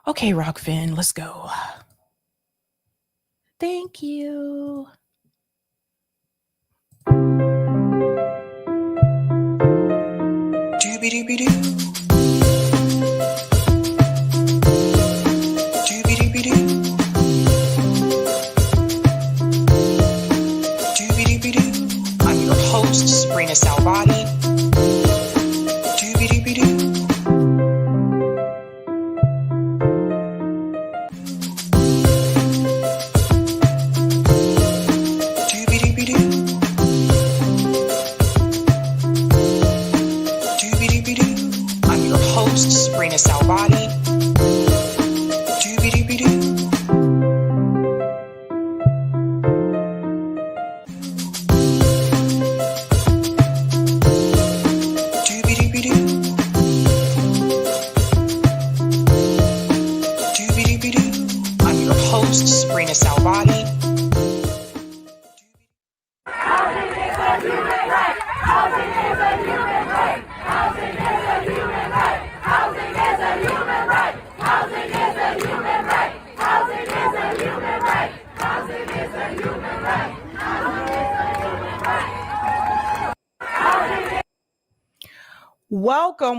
Okay, Rockfin, let's go. Thank you. Doobie-doobie-doo. Doobie-doobie-doo. Doobie-doobie-doo. I'm your host, sabrinasalvati. Doobie-doobie-doo. Doobie-doobie-doo. Doobie-doobie-doo. I'm your host, sabrinasalvati. Doobie-doobie-doo. Doobie-doobie-doo. Doobie-doobie-doo. I'm your host, sabrinasalvati.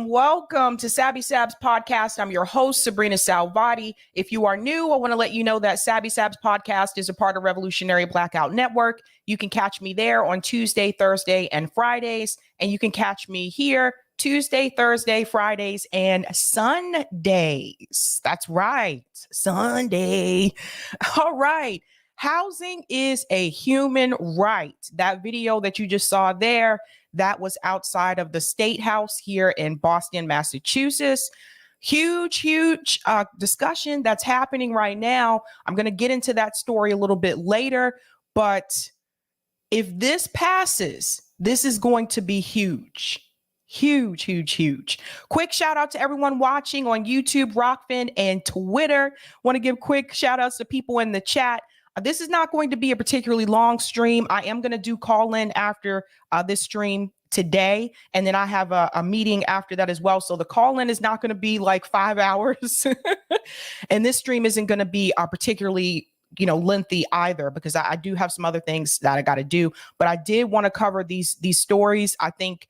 Welcome to Sabs podcast. I'm your host, Sabrina Salvati. If you are new, I want to let you know that Sabs podcast is a part of Revolutionary Blackout Network. You can catch me there on Tuesday, Thursday, and Fridays. And you can catch me here Tuesday, Thursday, Fridays, and Sundays. That's right. Sunday. All right. Housing is a human right. That video that you just saw there, that was outside of the State House here in Boston, Massachusetts. Huge discussion that's happening right now. I'm going to get into that story a little bit later. But if this passes, this is going to be huge. Huge. Quick shout out to everyone watching on YouTube, Rockfin, and Twitter. Want to give quick shout outs to people in the chat. This is not going to be a particularly long stream. I am going to do call in after this stream today. And then I have a meeting after that as well. So the call in is not going to be like 5 hours. And this stream isn't going to be particularly lengthy either, because I do have some other things that I got to do. But I did want to cover these stories. I think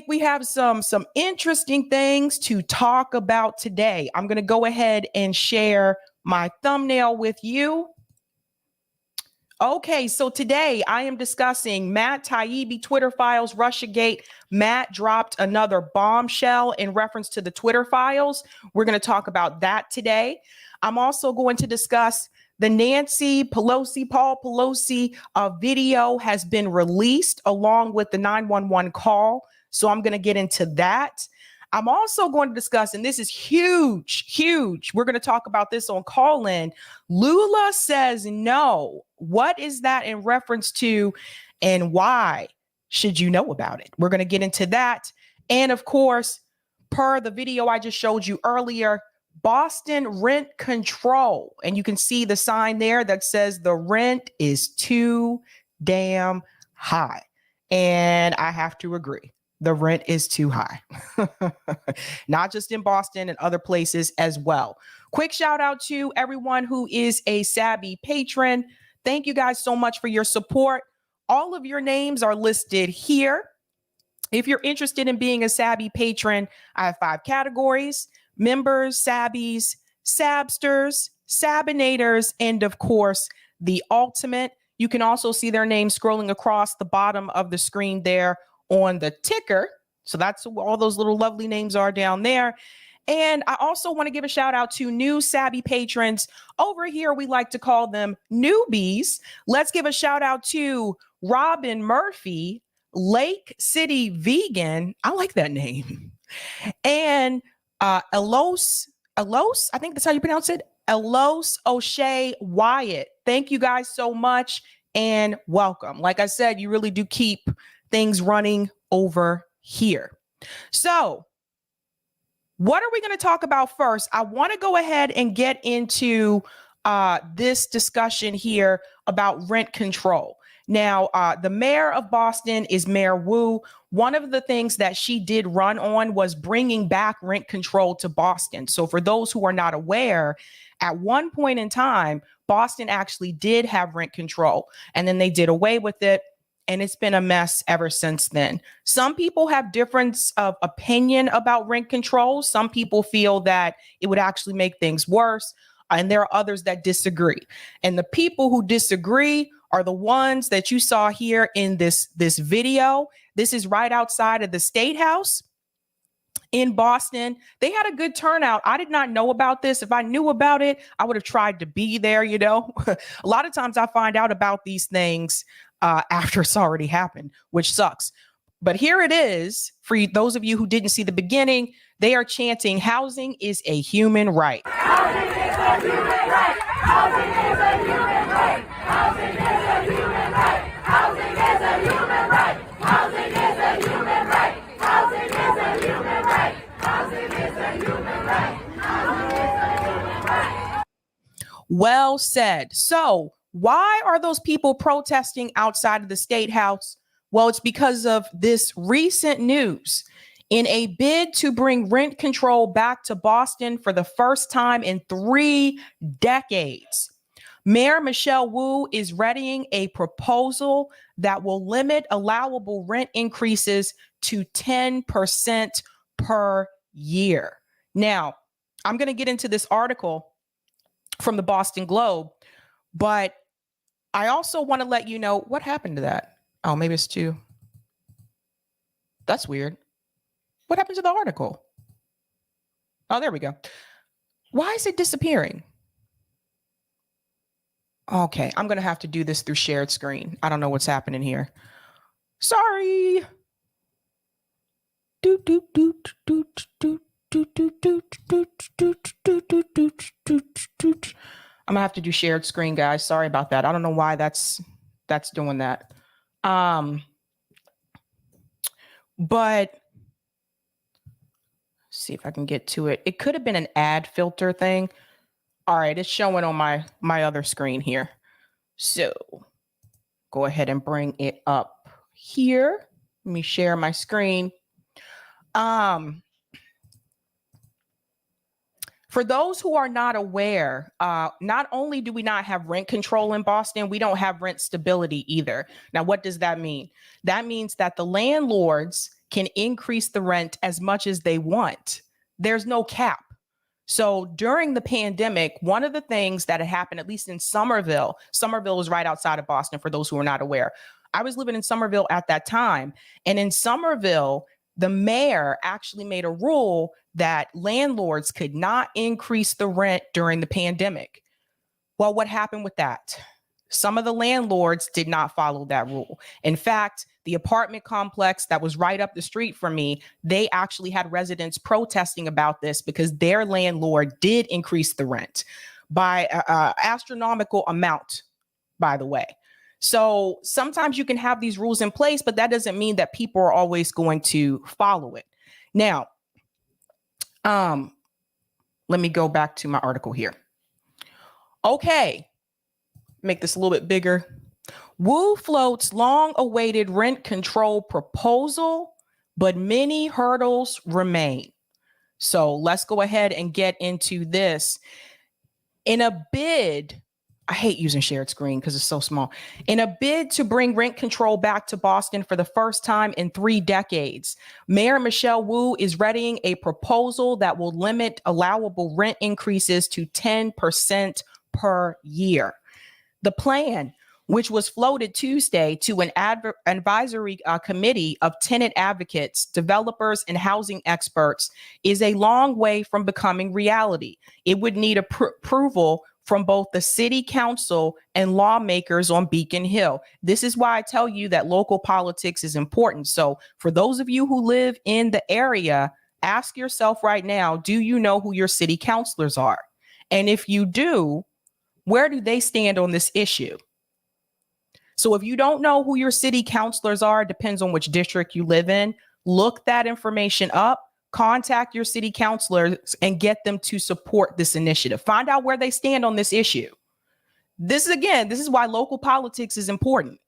we have some interesting things to talk about today. I'm going to go ahead and share my thumbnail with you. Okay, so today I am discussing Matt Taibbi Twitter files, Russiagate. Matt dropped another bombshell in reference to the Twitter files. We're going to talk about that today. I'm also going to discuss the Paul Pelosi video has been released along with the 911 call. So I'm going to get into that. I'm also going to discuss, and this is huge. We're going to talk about this on call in. Lula says no. What is that in reference to, and why should you know about it? We're going to get into that. And of course, per the video I just showed you earlier, Boston rent control. And you can see the sign there that says the rent is too damn high. And I have to agree. The rent is too high, not just in Boston and other places as well. Quick shout out to everyone who is a Sabby patron. Thank you guys so much for your support. All of your names are listed here. If you're interested in being a Sabby patron, I have 5 categories: members, Sabbies, Sabsters, Sabinators, and of course, the ultimate. You can also see their names scrolling across the bottom of the screen there on the ticker. So that's all those little lovely names are down there. And I also want to give a shout out to new Sabby patrons. Over here, we like to call them newbies. Let's give a shout out to Robin Murphy, Lake City Vegan. I like that name. And Elos, I think that's how you pronounce it. Elos O'Shea Wyatt. Thank you guys so much and welcome. Like I said, you really do keep things running over here. So what are we going to talk about first? I want to go ahead and get into this discussion here about rent control. Now, the mayor of Boston is Mayor Wu. One of the things that she did run on was bringing back rent control to Boston. So for those who are not aware, at one point in time, Boston actually did have rent control, and then they did away with it. And it's been a mess ever since then. Some people have difference of opinion about rent control. Some people feel that it would actually make things worse. And there are others that disagree. And the people who disagree are the ones that you saw here in this video. This is right outside of the State House in Boston. They had a good turnout. I did not know about this. If I knew about it, I would have tried to be there, you know. A lot of times I find out about these things after it's already happened, which sucks. But here it is. For those of you who didn't see the beginning, they are chanting, housing is a human right. Housing is a human right. Housing is a human right. Housing is a human right. Housing is a human right. Housing is a human right. Housing is a human right. Housing is a human right. Housing is a human right. Well said. So why are those people protesting outside of the State House? Well, it's because of this recent news. In a bid to bring rent control back to Boston for the first time in 3 decades, Mayor Michelle Wu is readying a proposal that will limit allowable rent increases to 10% per year. Now, I'm going to get into this article from the Boston Globe, but I also want to let you know what happened to that. Oh, maybe it's two. That's weird. What happened to the article? Oh, there we go. Why is it disappearing? Okay, I'm going to have to do this through shared screen. I don't know what's happening here. Sorry. I'm gonna have to do shared screen, guys. Sorry about that. I don't know why that's doing that. But see if I can get to it. It could have been an ad filter thing. All right, it's showing on my other screen here. So go ahead and bring it up here. Let me share my screen. For those who are not aware, not only do we not have rent control in Boston, we don't have rent stability either. Now, what does that mean? That means that the landlords can increase the rent as much as they want. There's no cap. So during the pandemic, one of the things that had happened, at least in Somerville is right outside of Boston, for those who are not aware. I was living in Somerville at that time. And in Somerville, the mayor actually made a rule that landlords could not increase the rent during the pandemic. Well, what happened with that? Some of the landlords did not follow that rule. In fact, the apartment complex that was right up the street from me, they actually had residents protesting about this because their landlord did increase the rent by an astronomical amount, by the way. So sometimes you can have these rules in place, but that doesn't mean that people are always going to follow it. Now, let me go back to my article here. Okay, make this a little bit bigger. Wu floats long-awaited rent control proposal, but many hurdles remain. So let's go ahead and get into this. In a bid, I hate using shared screen because it's so small. In a bid to bring rent control back to Boston for the first time in 3 decades, Mayor Michelle Wu is readying a proposal that will limit allowable rent increases to 10% per year. The plan, which was floated Tuesday to an advisory committee of tenant advocates, developers, and housing experts, is a long way from becoming reality. It would need approval from both the city council and lawmakers on Beacon Hill. This is why I tell you that local politics is important. So for those of you who live in the area, ask yourself right now, do you know who your city councilors are? And if you do, where do they stand on this issue? So if you don't know who your city councilors are, it depends on which district you live in, look that information up. Contact your city councilors and get them to support this initiative. Find out where they stand on this issue. This is why local politics is important.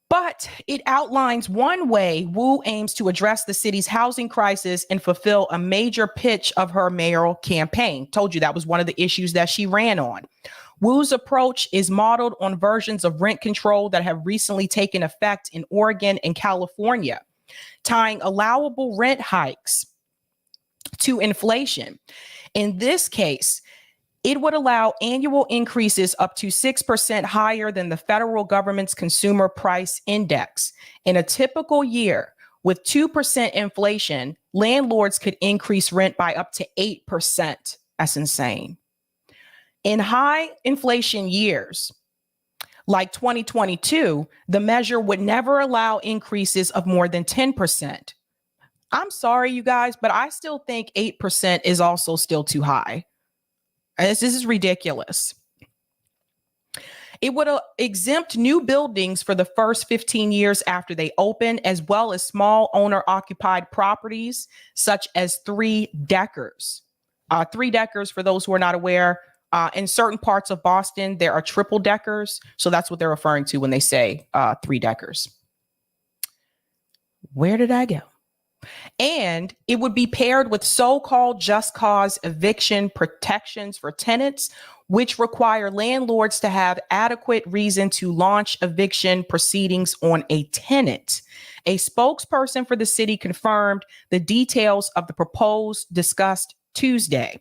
But it outlines one way Wu aims to address the city's housing crisis and fulfill a major pitch of her mayoral campaign. Told you that was one of the issues that she ran on. Wu's approach is modeled on versions of rent control that have recently taken effect in Oregon and California, tying allowable rent hikes to inflation. In this case, it would allow annual increases up to 6% higher than the federal government's consumer price index. In a typical year with 2% inflation, landlords could increase rent by up to 8%. That's insane. In high inflation years, like 2022, the measure would never allow increases of more than 10%. I'm sorry, you guys, but I still think 8% is also still too high. This is ridiculous. It would exempt new buildings for the first 15 years after they open, as well as small owner-occupied properties, such as three-deckers. Three-deckers, for those who are not aware, in certain parts of Boston, there are triple-deckers. So that's what they're referring to when they say three-deckers. Where did I go? And it would be paired with so-called just cause eviction protections for tenants, which require landlords to have adequate reason to launch eviction proceedings on a tenant. A spokesperson for the city confirmed the details of the proposed discussed Tuesday.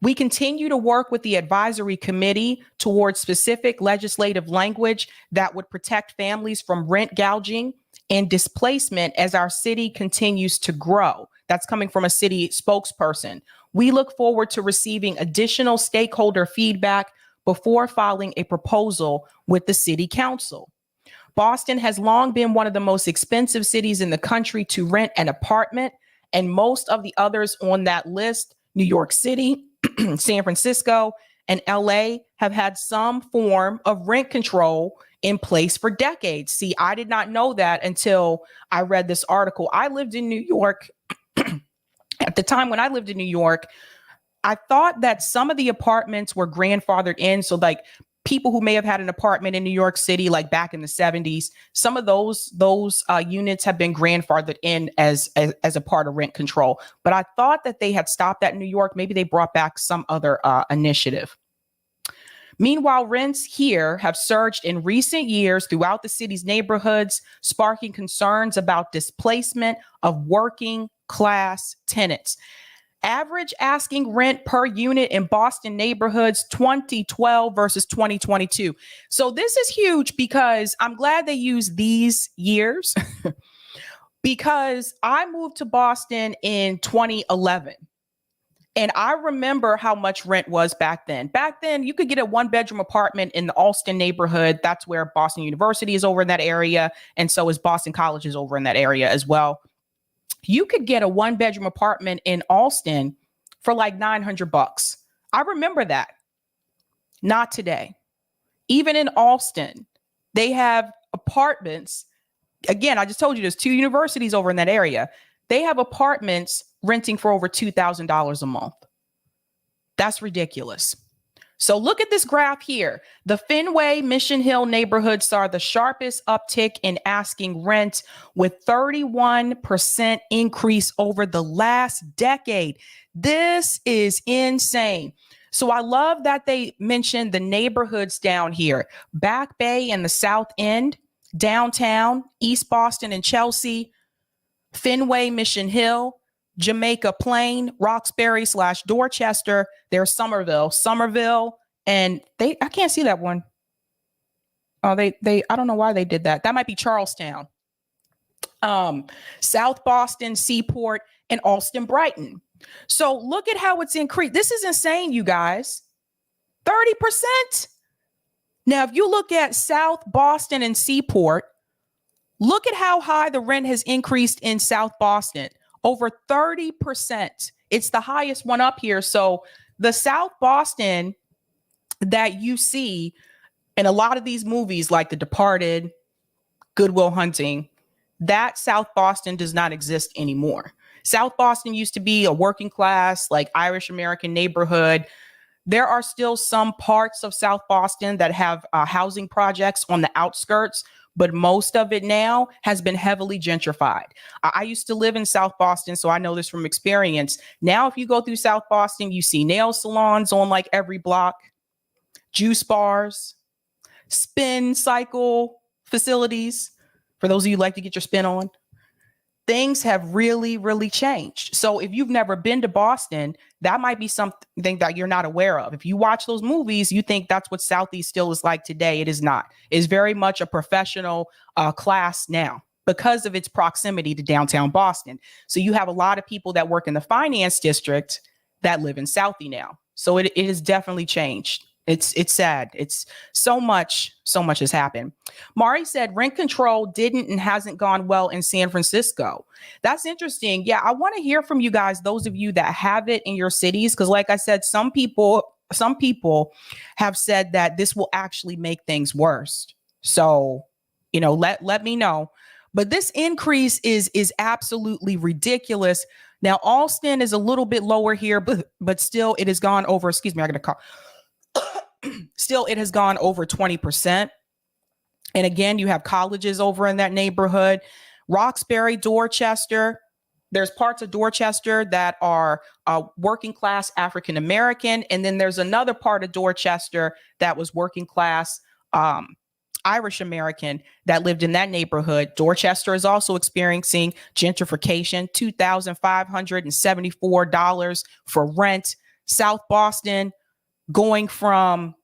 We continue to work with the advisory committee towards specific legislative language that would protect families from rent gouging and displacement as our city continues to grow. That's coming from a city spokesperson. We look forward to receiving additional stakeholder feedback before filing a proposal with the city council. Boston has long been one of the most expensive cities in the country to rent an apartment, and most of the others on that list, New York City, San Francisco, and LA, have had some form of rent control in place for decades. See, I did not know that until I read this article. I lived in New York. At the time when I lived in New York, I thought that some of the apartments were grandfathered in. So like people who may have had an apartment in New York City, like back in the 70s, some of those units have been grandfathered in as a part of rent control. But I thought that they had stopped that in New York. Maybe they brought back some other initiative. Meanwhile, rents here have surged in recent years throughout the city's neighborhoods, sparking concerns about displacement of working class tenants. Average asking rent per unit in Boston neighborhoods 2012 versus 2022. So this is huge because I'm glad they use these years because I moved to Boston in 2011. And I remember how much rent was back then. Back then, you could get a one-bedroom apartment in the Allston neighborhood. That's where Boston University is over in that area. And so is Boston College is over in that area as well. You could get a one-bedroom apartment in Allston for like $900. I remember that. Not today. Even in Allston, they have apartments. Again, I just told you there's two universities over in that area. They have apartments renting for over $2,000 a month. That's ridiculous. So look at this graph here. The Fenway, Mission Hill neighborhoods saw the sharpest uptick in asking rent with 31% increase over the last decade. This is insane. So I love that they mentioned the neighborhoods down here, Back Bay and the South End, downtown, East Boston and Chelsea, Fenway, Mission Hill, Jamaica Plain, Roxbury / Dorchester. There's Somerville, and I can't see that one. Oh, I don't know why they did that. That might be Charlestown. South Boston, Seaport, and Alston Brighton. So look at how it's increased. This is insane, you guys. 30%. Now, if you look at South Boston and Seaport, look at how high the rent has increased in South Boston. Over 30%. It's the highest one up here. So the South Boston that you see in a lot of these movies like The Departed, Good Will Hunting, that South Boston does not exist anymore. South Boston used to be a working class, like Irish American neighborhood. There are still some parts of South Boston that have housing projects on the outskirts, but most of it now has been heavily gentrified. I used to live in South Boston, so I know this from experience. Now, if you go through South Boston, you see nail salons on like every block, juice bars, spin cycle facilities, for those of you who like to get your spin on. Things have really, really changed. So if you've never been to Boston, that might be something that you're not aware of. If you watch those movies, you think that's what Southeast still is like today. It is not. It's very much a professional class now because of its proximity to downtown Boston. So you have a lot of people that work in the finance district that live in Southie now. So it has definitely changed. It's sad. It's so much has happened. Mari said rent control didn't and hasn't gone well in San Francisco. That's interesting. Yeah, I want to hear from you guys, those of you that have it in your cities, because like I said, some people have said that this will actually make things worse. So, let me know. But this increase is absolutely ridiculous. Now, Alston is a little bit lower here, but still it has gone over, excuse me, I got to call. Still, it has gone over 20%. And again, you have colleges over in that neighborhood. Roxbury, Dorchester. There's parts of Dorchester that are working class African American. And then there's another part of Dorchester that was working class Irish American that lived in that neighborhood. Dorchester is also experiencing gentrification, $2,574 for rent. South Boston going from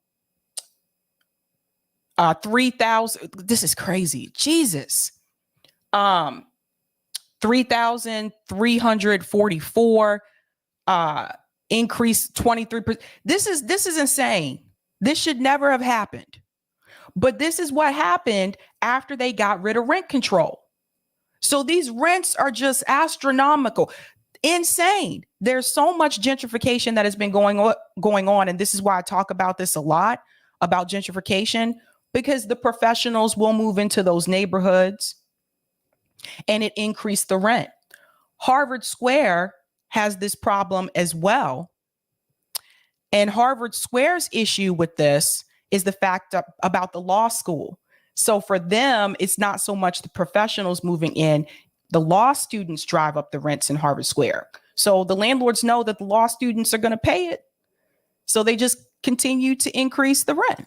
3,000. This is crazy. Jesus. 3,344 increase 23%. This is insane. This should never have happened. But this is what happened after they got rid of rent control. So these rents are just astronomical. Insane. There's so much gentrification that has been going on. And this is why I talk about this a lot, about gentrification, because the professionals will move into those neighborhoods and it increased the rent. Harvard Square has this problem as well. And Harvard Square's issue with this is the fact about the law school. So for them, it's not so much the professionals moving in. The law students drive up the rents in Harvard Square. So the landlords know that the law students are going to pay it. So they just continue to increase the rent.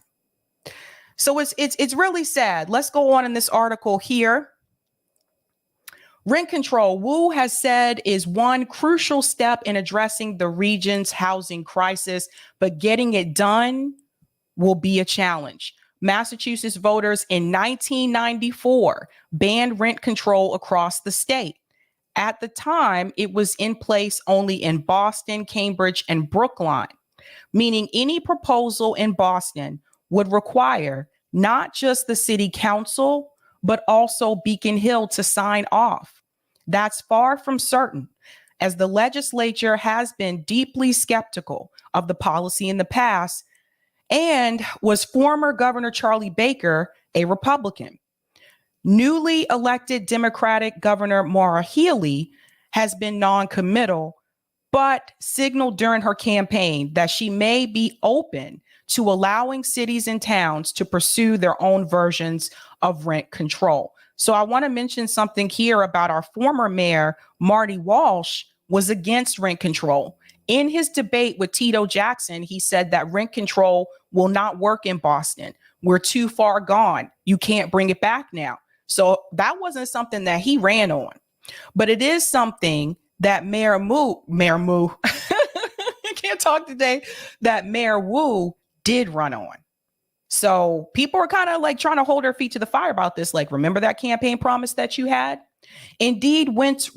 So it's really sad. Let's go on in this article here. Rent control, Wu has said, is one crucial step in addressing the region's housing crisis, but getting it done will be a challenge. Massachusetts voters in 1994 banned rent control across the state. At the time, it was in place only in Boston, Cambridge, and Brookline, meaning any proposal in Boston would require not just the city council, but also Beacon Hill to sign off. That's far from certain, as the legislature has been deeply skeptical of the policy in the past, and was former Governor Charlie Baker a Republican. Newly elected Democratic Governor Maura Healey has been non-committal, but signaled during her campaign that she may be open to allowing cities and towns to pursue their own versions of rent control. So I want to mention something here about our former mayor, Marty Walsh, was against rent control. In his debate with Tito Jackson, he said that rent control will not work in Boston. We're too far gone. You can't bring it back now. So that wasn't something that he ran on, but it is something that Mayor I can't talk today, that Mayor Wu did run on. So people are kind of like trying to hold their feet to the fire about this. Like, remember that campaign promise that you had? Indeed, Wentz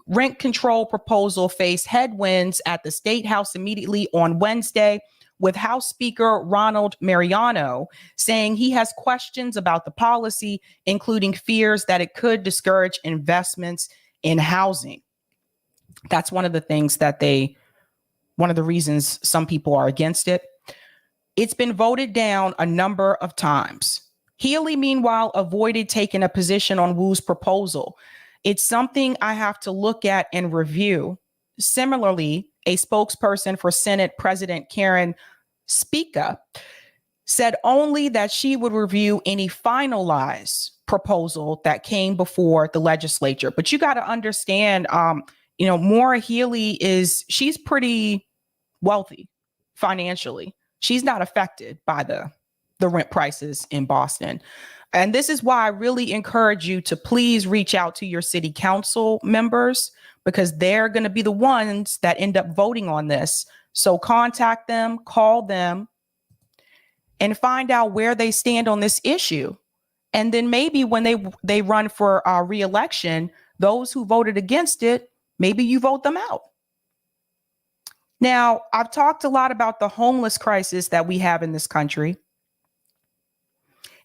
rent control proposal faced headwinds at the State House immediately on Wednesday, with House Speaker Ronald Mariano saying he has questions about the policy, including fears that it could discourage investments in housing. That's one of the things one of the reasons some people are against it. It's been voted down a number of times. Healey, meanwhile, avoided taking a position on Wu's proposal. It's something I have to look at and review. Similarly, a spokesperson for Senate President Karen Speaka said only that she would review any finalized proposal that came before the legislature. But you got to understand, Maura Healey she's pretty wealthy financially. She's not affected by the rent prices in Boston. And this is why I really encourage you to please reach out to your city council members, because they're going to be the ones that end up voting on this. So contact them, call them, and find out where they stand on this issue. And then maybe when they run for re-election, those who voted against it, maybe you vote them out. Now, I've talked a lot about the homeless crisis that we have in this country.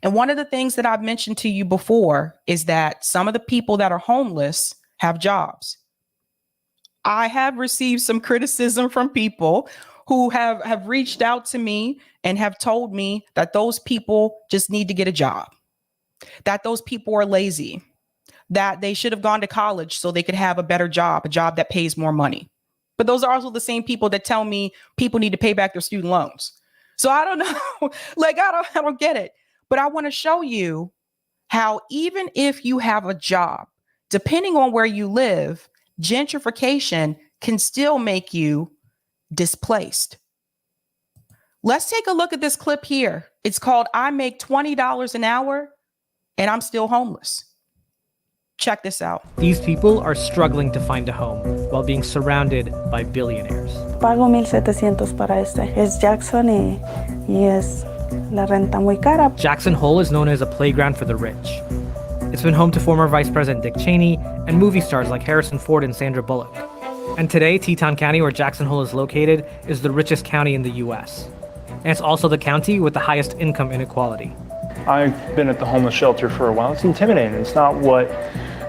And one of the things that I've mentioned to you before is that some of the people that are homeless have jobs. I have received some criticism from people who have reached out to me and have told me that those people just need to get a job, that those people are lazy, that they should have gone to college so they could have a better job, a job that pays more money. But those are also the same people that tell me people need to pay back their student loans. So I don't know, I don't get it. But I want to show you how even if you have a job, depending on where you live, gentrification can still make you displaced. Let's take a look at this clip here. It's called "I Make $20 an Hour and I'm Still Homeless." Check this out. These people are struggling to find a home while being surrounded by billionaires. Pago 1,700 para este. Es Jackson y es la renta muy cara. Jackson Hole is known as a playground for the rich. It's been home to former Vice President Dick Cheney and movie stars like Harrison Ford and Sandra Bullock. And today, Teton County, where Jackson Hole is located, is the richest county in the U.S. And it's also the county with the highest income inequality. I've been at the homeless shelter for a while. It's intimidating. It's not what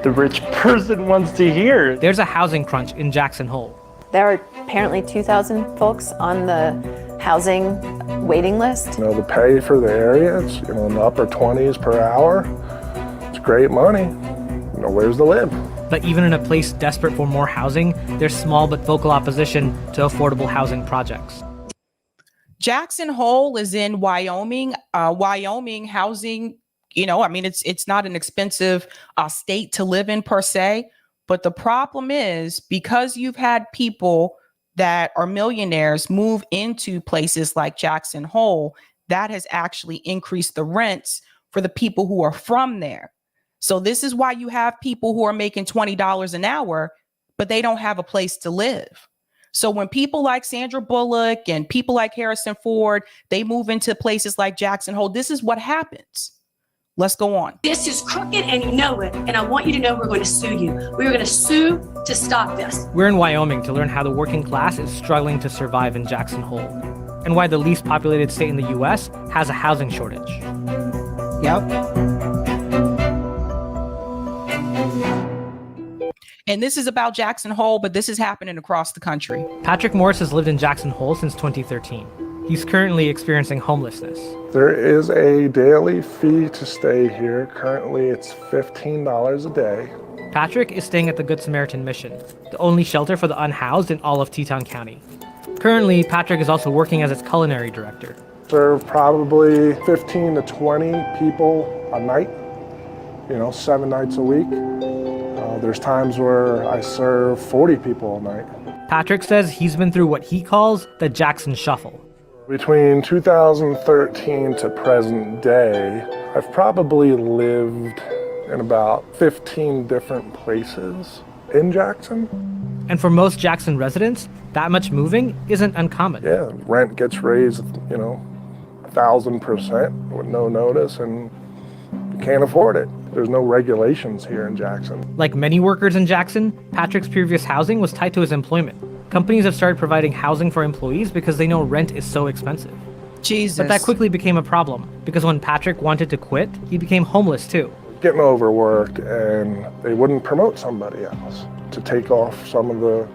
the rich person wants to hear. There's a housing crunch in Jackson Hole. There are apparently 2,000 folks on the housing waiting list. The pay for the area, it's in the upper 20s per hour. It's great money. Where's the live? But even in a place desperate for more housing, there's small but vocal opposition to affordable housing projects. Jackson Hole is in Wyoming. Wyoming housing, it's not an expensive state to live in per se. But the problem is, because you've had people that are millionaires move into places like Jackson Hole, that has actually increased the rents for the people who are from there. So this is why you have people who are making $20 an hour, but they don't have a place to live. So when people like Sandra Bullock and people like Harrison Ford, they move into places like Jackson Hole, this is what happens. Let's go on. This is crooked and you know it. And I want you to know we're going to sue you. We are going to sue to stop this. We're in Wyoming to learn how the working class is struggling to survive in Jackson Hole and why the least populated state in the U.S. has a housing shortage. Yep. And this is about Jackson Hole, but this is happening across the country. Patrick Morris has lived in Jackson Hole since 2013. He's currently experiencing homelessness. There is a daily fee to stay here. Currently, it's $15 a day. Patrick is staying at the Good Samaritan Mission, the only shelter for the unhoused in all of Teton County. Currently, Patrick is also working as its culinary director. Serve probably 15 to 20 people a night, 7 nights a week. There's times where I serve 40 people a night. Patrick says he's been through what he calls the Jackson Shuffle. Between 2013 to present day, I've probably lived in about 15 different places in Jackson. And for most Jackson residents, that much moving isn't uncommon. Yeah, rent gets raised, 1,000% with no notice, and you can't afford it. There's no regulations here in Jackson. Like many workers in Jackson, Patrick's previous housing was tied to his employment. Companies have started providing housing for employees because they know rent is so expensive. Jesus. But that quickly became a problem because when Patrick wanted to quit, he became homeless too. Getting overworked, and they wouldn't promote somebody else to take off some of the,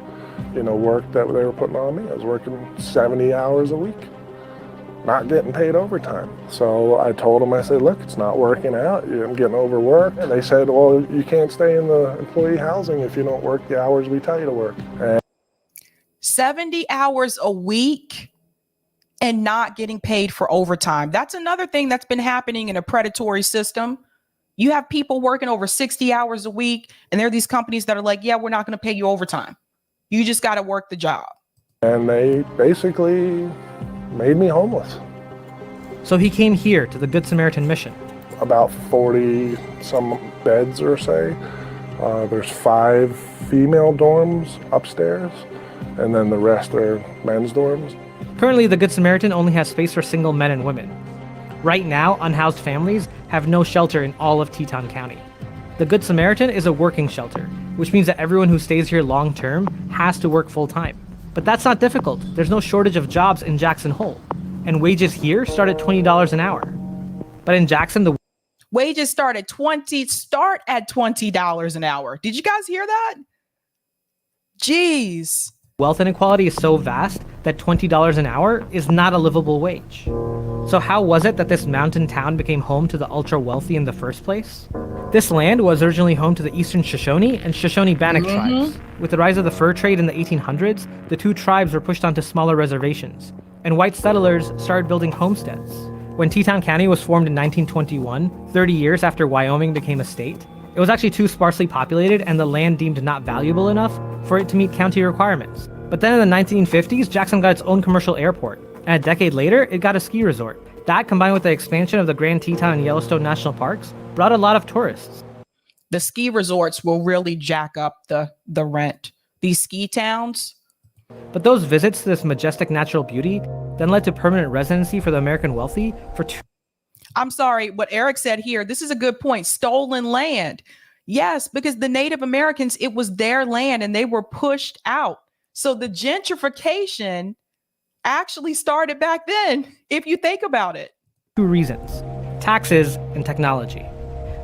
work that they were putting on me. I was working 70 hours a week, not getting paid overtime. So I told them, I said, look, it's not working out. I'm getting overworked. And they said, well, you can't stay in the employee housing if you don't work the hours we tell you to work. And 70 hours a week and not getting paid for overtime. That's another thing that's been happening in a predatory system. You have people working over 60 hours a week, and there are these companies that are like, yeah, we're not going to pay you overtime. You just got to work the job. And they basically made me homeless. So he came here to the Good Samaritan mission. About 40 some beds or say. There's 5 female dorms upstairs, and then the rest are men's dorms. Currently, the Good Samaritan only has space for single men and women. Right now, unhoused families have no shelter in all of Teton County. The Good Samaritan is a working shelter, which means that everyone who stays here long term has to work full time. But that's not difficult. There's no shortage of jobs in Jackson Hole, and wages here start at $20 an hour. But in Jackson, the wages start at $20 an hour. Did you guys hear that? Jeez. Wealth inequality is so vast that $20 an hour is not a livable wage. So how was it that this mountain town became home to the ultra-wealthy in the first place? This land was originally home to the Eastern Shoshone and Shoshone-Bannock tribes. With the rise of the fur trade in the 1800s, the two tribes were pushed onto smaller reservations, and white settlers started building homesteads. When Teton County was formed in 1921, 30 years after Wyoming became a state, it was actually too sparsely populated and the land deemed not valuable enough for it to meet county requirements. But then in the 1950s, Jackson got its own commercial airport, and a decade later, it got a ski resort. That, combined with the expansion of the Grand Teton and Yellowstone National Parks, brought a lot of tourists. The ski resorts will really jack up the rent. These ski towns. But those visits to this majestic natural beauty then led to permanent residency for the American wealthy for I'm sorry, what Eric said here, this is a good point. Stolen land. Yes, because the Native Americans, it was their land and they were pushed out. So the gentrification actually started back then, if you think about it. 2 reasons: taxes and technology.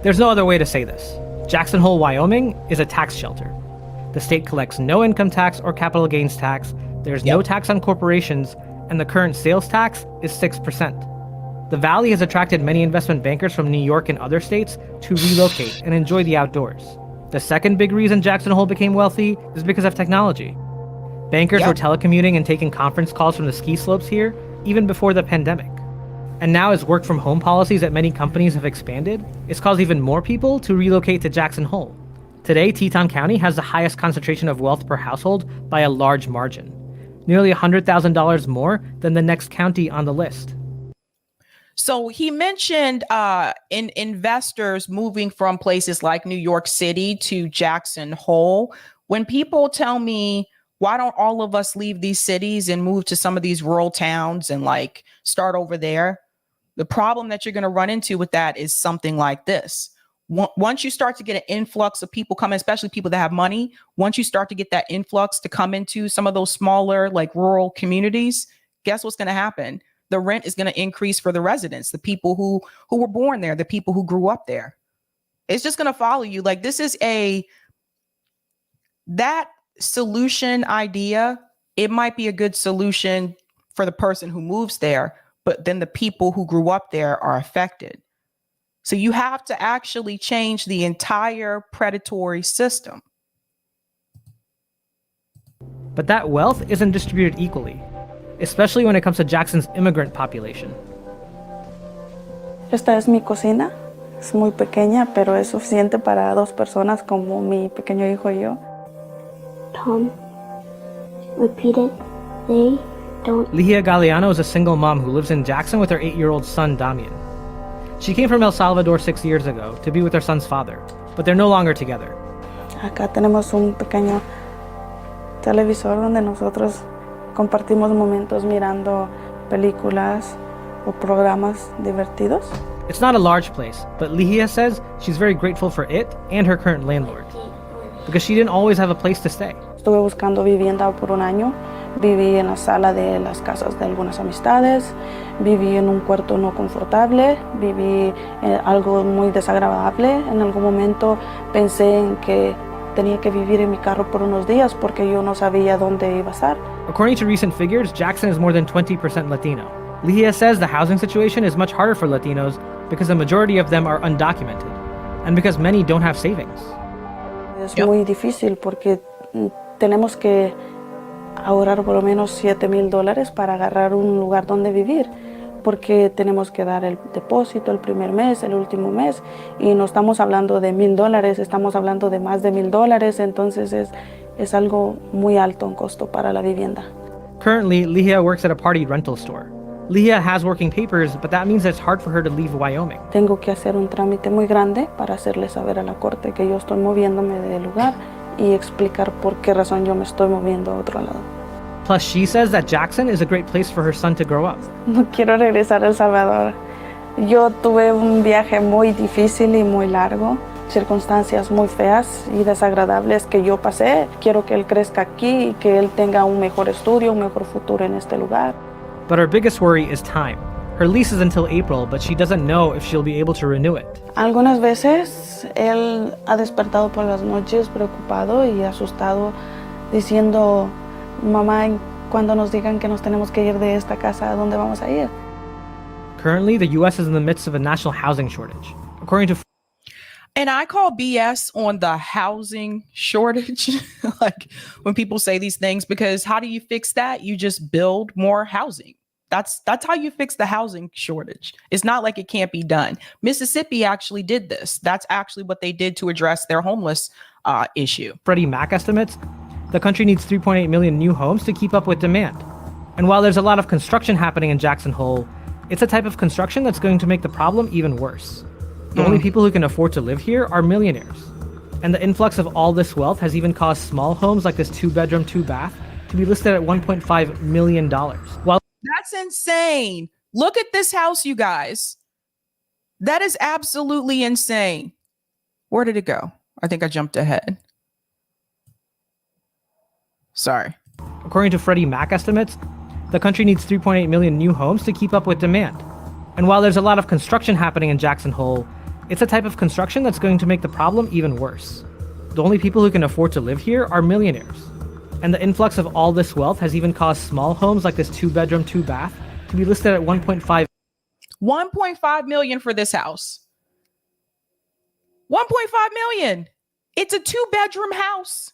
There's no other way to say this. Jackson Hole, Wyoming is a tax shelter. The state collects no income tax or capital gains tax, there's no tax on corporations, and the current sales tax is 6%. The valley has attracted many investment bankers from New York and other states to relocate and enjoy the outdoors. The second big reason Jackson Hole became wealthy is because of technology. Bankers were telecommuting and taking conference calls from the ski slopes here even before the pandemic. And now as work-from-home policies at many companies have expanded, it's caused even more people to relocate to Jackson Hole. Today, Teton County has the highest concentration of wealth per household by a large margin, nearly $100,000 more than the next county on the list. So he mentioned in investors moving from places like New York City to Jackson Hole. When people tell me, why don't all of us leave these cities and move to some of these rural towns and like start over there? The problem that you're going to run into with that is something like this. Once you start to get an influx of people coming, especially people that have money, once you start to get that influx to come into some of those smaller, like rural communities, guess what's going to happen? The rent is going to increase for the residents, the people who were born there, the people who grew up there. It's just going to follow you. Like this is that solution idea. It might be a good solution for the person who moves there, but then the people who grew up there are affected. So you have to actually change the entire predatory system. But that wealth isn't distributed equally, especially when it comes to Jackson's immigrant population. Esta es mi cocina. Es muy pequeña, pero es suficiente para 2 personas como mi pequeño hijo y yo. Tom repeated, they don't. Ligia Galeano is a single mom who lives in Jackson with her 8-year-old son, Damian. She came from El Salvador 6 years ago to be with her son's father, but they're no longer together. Acá tenemos un pequeño televisor donde nosotros compartimos momentos mirando películas o programas divertidos. It's not a large place, but Ligia says she's very grateful for it and her current landlord, because she didn't always have a place to stay. Estuve buscando vivienda por un año. Viví en la sala de las casas de algunas amistades, viví en un cuarto no confortable, viví en algo muy desagradable. En algún momento pensé en que tenía que vivir en mi carro por unos días porque yo no sabía dónde iba a estar. According to recent figures, Jackson is more than 20% Latino. Ligia says the housing situation is much harder for Latinos because the majority of them are undocumented, and because many don't have savings. Es muy difícil porque tenemos que ahorrar por lo menos $7,000 para agarrar un lugar donde vivir, porque tenemos que dar el depósito el primer mes, el último mes, y no estamos hablando de $1,000, estamos hablando de más de $1,000, entonces es algo muy alto en costo para la vivienda. Currently, Ligia works at a party rental store. Ligia has working papers, but that means it's hard for her to leave Wyoming. Tengo que hacer un trámite muy grande para hacerle saber a la corte que yo estoy moviéndome del lugar y explicar por qué razón yo me estoy moviendo a otro lado. Plus, she says that Jackson is a great place for her son to grow up. No quiero regresar a El Salvador. Yo tuve un viaje muy difícil y muy largo, circunstancias muy feas y desagradables que yo pasé. Quiero que él crezca aquí y que él tenga un mejor estudio, un mejor futuro en este lugar. But her biggest worry is time. Her lease is until April, but she doesn't know if she'll be able to renew it. Algunas veces él ha despertado por las noches preocupado y asustado, diciendo, mamá, cuando nos digan que nos tenemos que ir de esta casa, ¿a dónde vamos a ir? Currently, the U.S. is in the midst of a national housing shortage. According to And I call BS on the housing shortage, like when people say these things, because how do you fix that? You just build more housing. That's how you fix the housing shortage. It's not like it can't be done. Mississippi actually did this. That's actually what they did to address their homeless issue. Freddie Mac estimates, the country needs 3.8 million new homes to keep up with demand. And while there's a lot of construction happening in Jackson Hole, it's a type of construction that's going to make the problem even worse. The only people who can afford to live here are millionaires. And the influx of all this wealth has even caused small homes like this 2-bedroom, 2-bath to be listed at $1.5 million. While That's insane. Look at this house, you guys. That is absolutely insane. Where did it go? I think I jumped ahead. Sorry. According to Freddie Mac estimates, the country needs 3.8 million new homes to keep up with demand. And while there's a lot of construction happening in Jackson Hole, it's a type of construction that's going to make the problem even worse. The only people who can afford to live here are millionaires. And the influx of all this wealth has even caused small homes like this 2-bedroom, 2-bath to be listed at 1.5 million for this house. 1.5 million. It's a 2-bedroom house.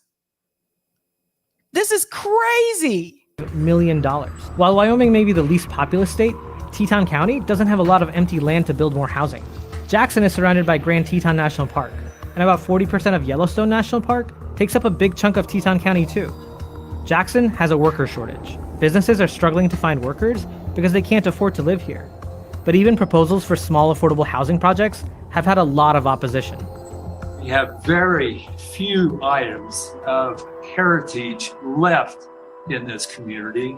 This is crazy. $1 million. While Wyoming may be the least populous state, Teton County doesn't have a lot of empty land to build more housing. Jackson is surrounded by Grand Teton National Park, and about 40% of Yellowstone National Park takes up a big chunk of Teton County too. Jackson has a worker shortage. Businesses are struggling to find workers because they can't afford to live here. But even proposals for small affordable housing projects have had a lot of opposition. We have very few items of heritage left in this community.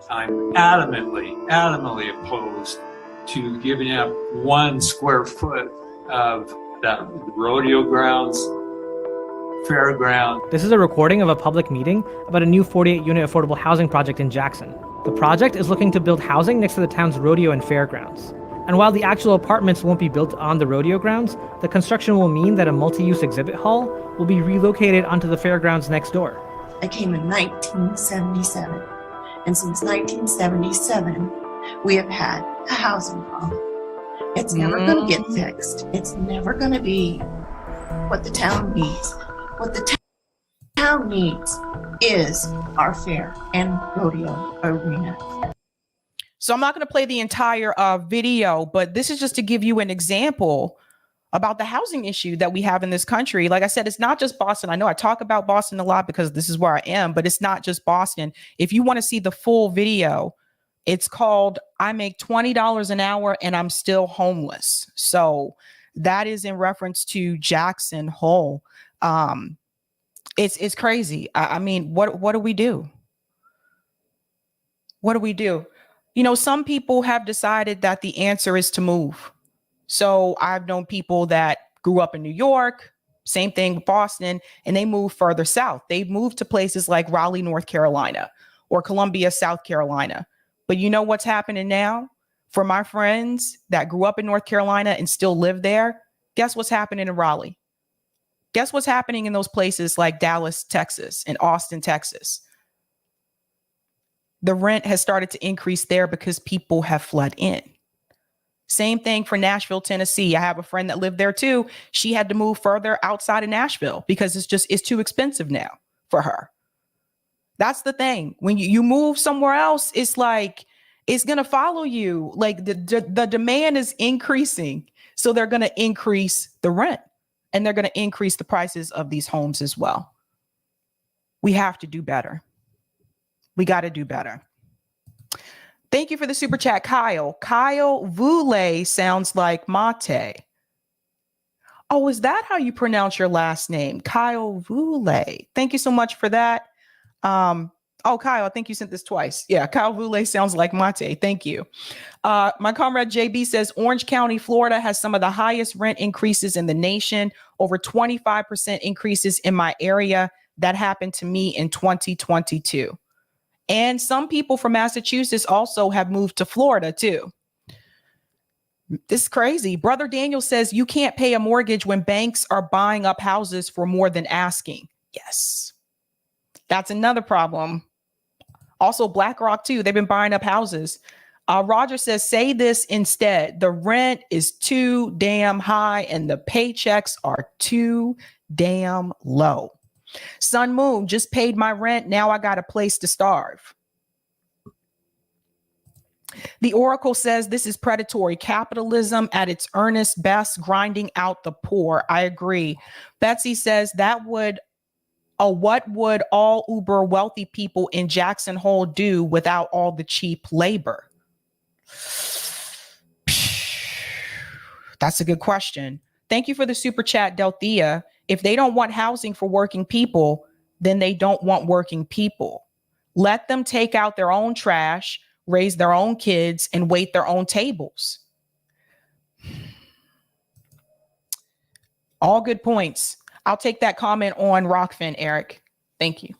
I'm adamantly opposed to giving up 1 square foot of that rodeo grounds, fairground. This is a recording of a public meeting about a new 48-unit affordable housing project in Jackson. The project is looking to build housing next to the town's rodeo and fairgrounds. And while the actual apartments won't be built on the rodeo grounds, the construction will mean that a multi-use exhibit hall will be relocated onto the fairgrounds next door. I came in 1977, and since 1977, we have had a housing problem. It's never going to get fixed. It's never going to be what the town needs. What the town needs is our fair and rodeo arena. So I'm not going to play the entire video, but this is just to give you an example about the housing issue that we have in this country. Like I said, it's not just Boston. I know I talk about Boston a lot because this is where I am, but it's not just Boston. If you want to see the full video, it's called I Make $20 an Hour and I'm Still Homeless. So that is in reference to Jackson Hole. It's crazy. I mean, what do we do? What do we do? You know, some people have decided that the answer is to move. So I've known people that grew up in New York, same thing with Boston, and they moved further south. They've moved to places like Raleigh, North Carolina, or Columbia, South Carolina. But you know what's happening now? For my friends that grew up in North Carolina and still live there, guess what's happening in Raleigh? Guess what's happening in those places like Dallas, Texas, and Austin, Texas? The rent has started to increase there because people have fled in. Same thing for Nashville, Tennessee. I have a friend that lived there too. She had to move further outside of Nashville because it's too expensive now for her. That's the thing. When you move somewhere else, it's like It's going to follow you. Like the demand is increasing. So they're going to increase the rent and they're going to increase the prices of these homes as well. We have to do better. We got to do better. Thank you for the super chat, Kyle. Kyle Vule sounds like mate. Oh, is that how you pronounce your last name? Kyle Vule. Thank you so much for that. Oh, Kyle, I think you sent this twice. Yeah, Kyle Vule sounds like mate. Thank you. My comrade JB says Orange County, Florida has some of the highest rent increases in the nation, over 25% increases in my area. That happened to me in 2022. And some people from Massachusetts also have moved to Florida too. This is crazy. Brother Daniel says you can't pay a mortgage when banks are buying up houses for more than asking. Yes. That's another problem. Also, BlackRock too. They've been buying up houses. Roger says, say this instead. The rent is too damn high and the paychecks are too damn low. Sun Moon just paid my rent. Now I got a place to starve. The Oracle says this is predatory capitalism at its earnest best, grinding out the poor. I agree. Betsy says what would all uber wealthy people in Jackson Hole do without all the cheap labor? That's a good question. Thank you for the super chat, Delthea. If they don't want housing for working people, then they don't want working people. Let them take out their own trash, raise their own kids, and wait their own tables. All good points. I'll take that comment on Rockfin, Eric. Thank you.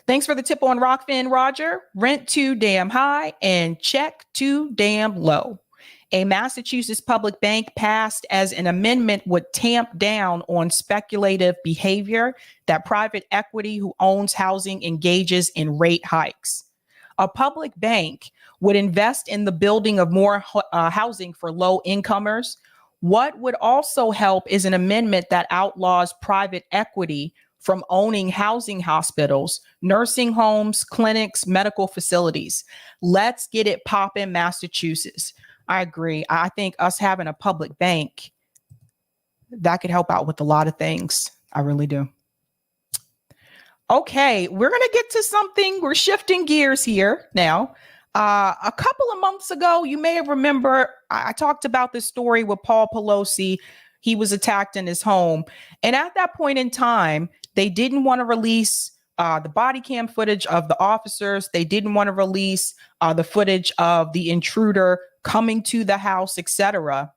Thanks for the tip on Rockfin, Roger. Rent too damn high and check too damn low. A Massachusetts public bank passed as an amendment would tamp down on speculative behavior that private equity who owns housing engages in rate hikes. A public bank would invest in the building of more housing for low incomers. What would also help is an amendment that outlaws private equity from owning housing hospitals, nursing homes, clinics, medical facilities. Let's get it poppin', Massachusetts. I agree. I think us having a public bank, that could help out with a lot of things. I really do. Okay, we're going to get to something. We're shifting gears here now. A couple of months ago, you may have remember, I talked about this story with Paul Pelosi. He was attacked in his home. And at that point in time, they didn't want to release the body cam footage of the officers. They didn't want to release the footage of the intruder coming to the house, etc.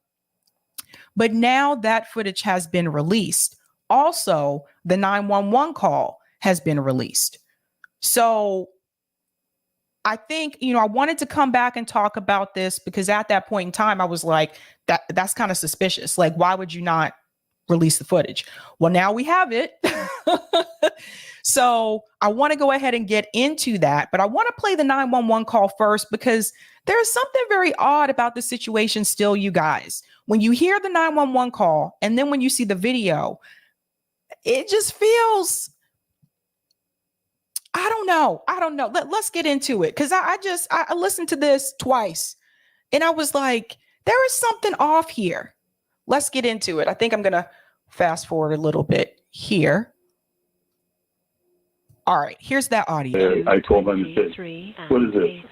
But now that footage has been released. Also, the 911 call has been released. So I think, I wanted to come back and talk about this because at that point in time, I was like, that's kind of suspicious. Like, why would you not release the footage? Well, now we have it. So I want to go ahead and get into that, but I want to play the 911 call first because there's something very odd about the situation still, you guys. When you hear the 911 call and then when you see the video, it just feels, I don't know. Let's get into it. Cause I listened to this twice and I was like, there is something off here. Let's get into it. I think I'm going to fast forward a little bit here. All right, here's that audio. I called them and said, what is this?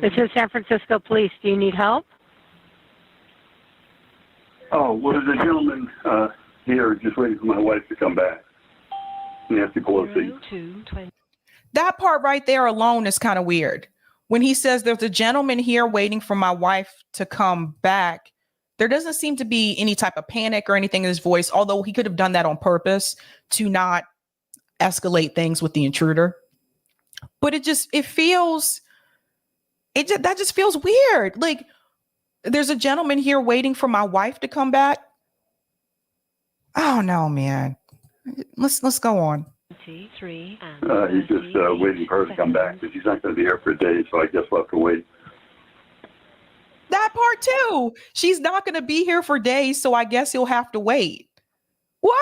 This is San Francisco Police. Do you need help? Oh, well, there's a gentleman here just waiting for my wife to come back. Nancy Pelosi. That part right there alone is kind of weird. When he says there's a gentleman here waiting for my wife to come back, there doesn't seem to be any type of panic or anything in his voice, although he could have done that on purpose to not escalate things with the intruder. But that just feels weird. Like, there's a gentleman here waiting for my wife to come back. Oh no, man. Let's go on. He's just waiting for her to come back because he's not going to be here for a day, so I guess we'll have to wait. That part too. She's not going to be here for days, so I guess he'll have to wait. What?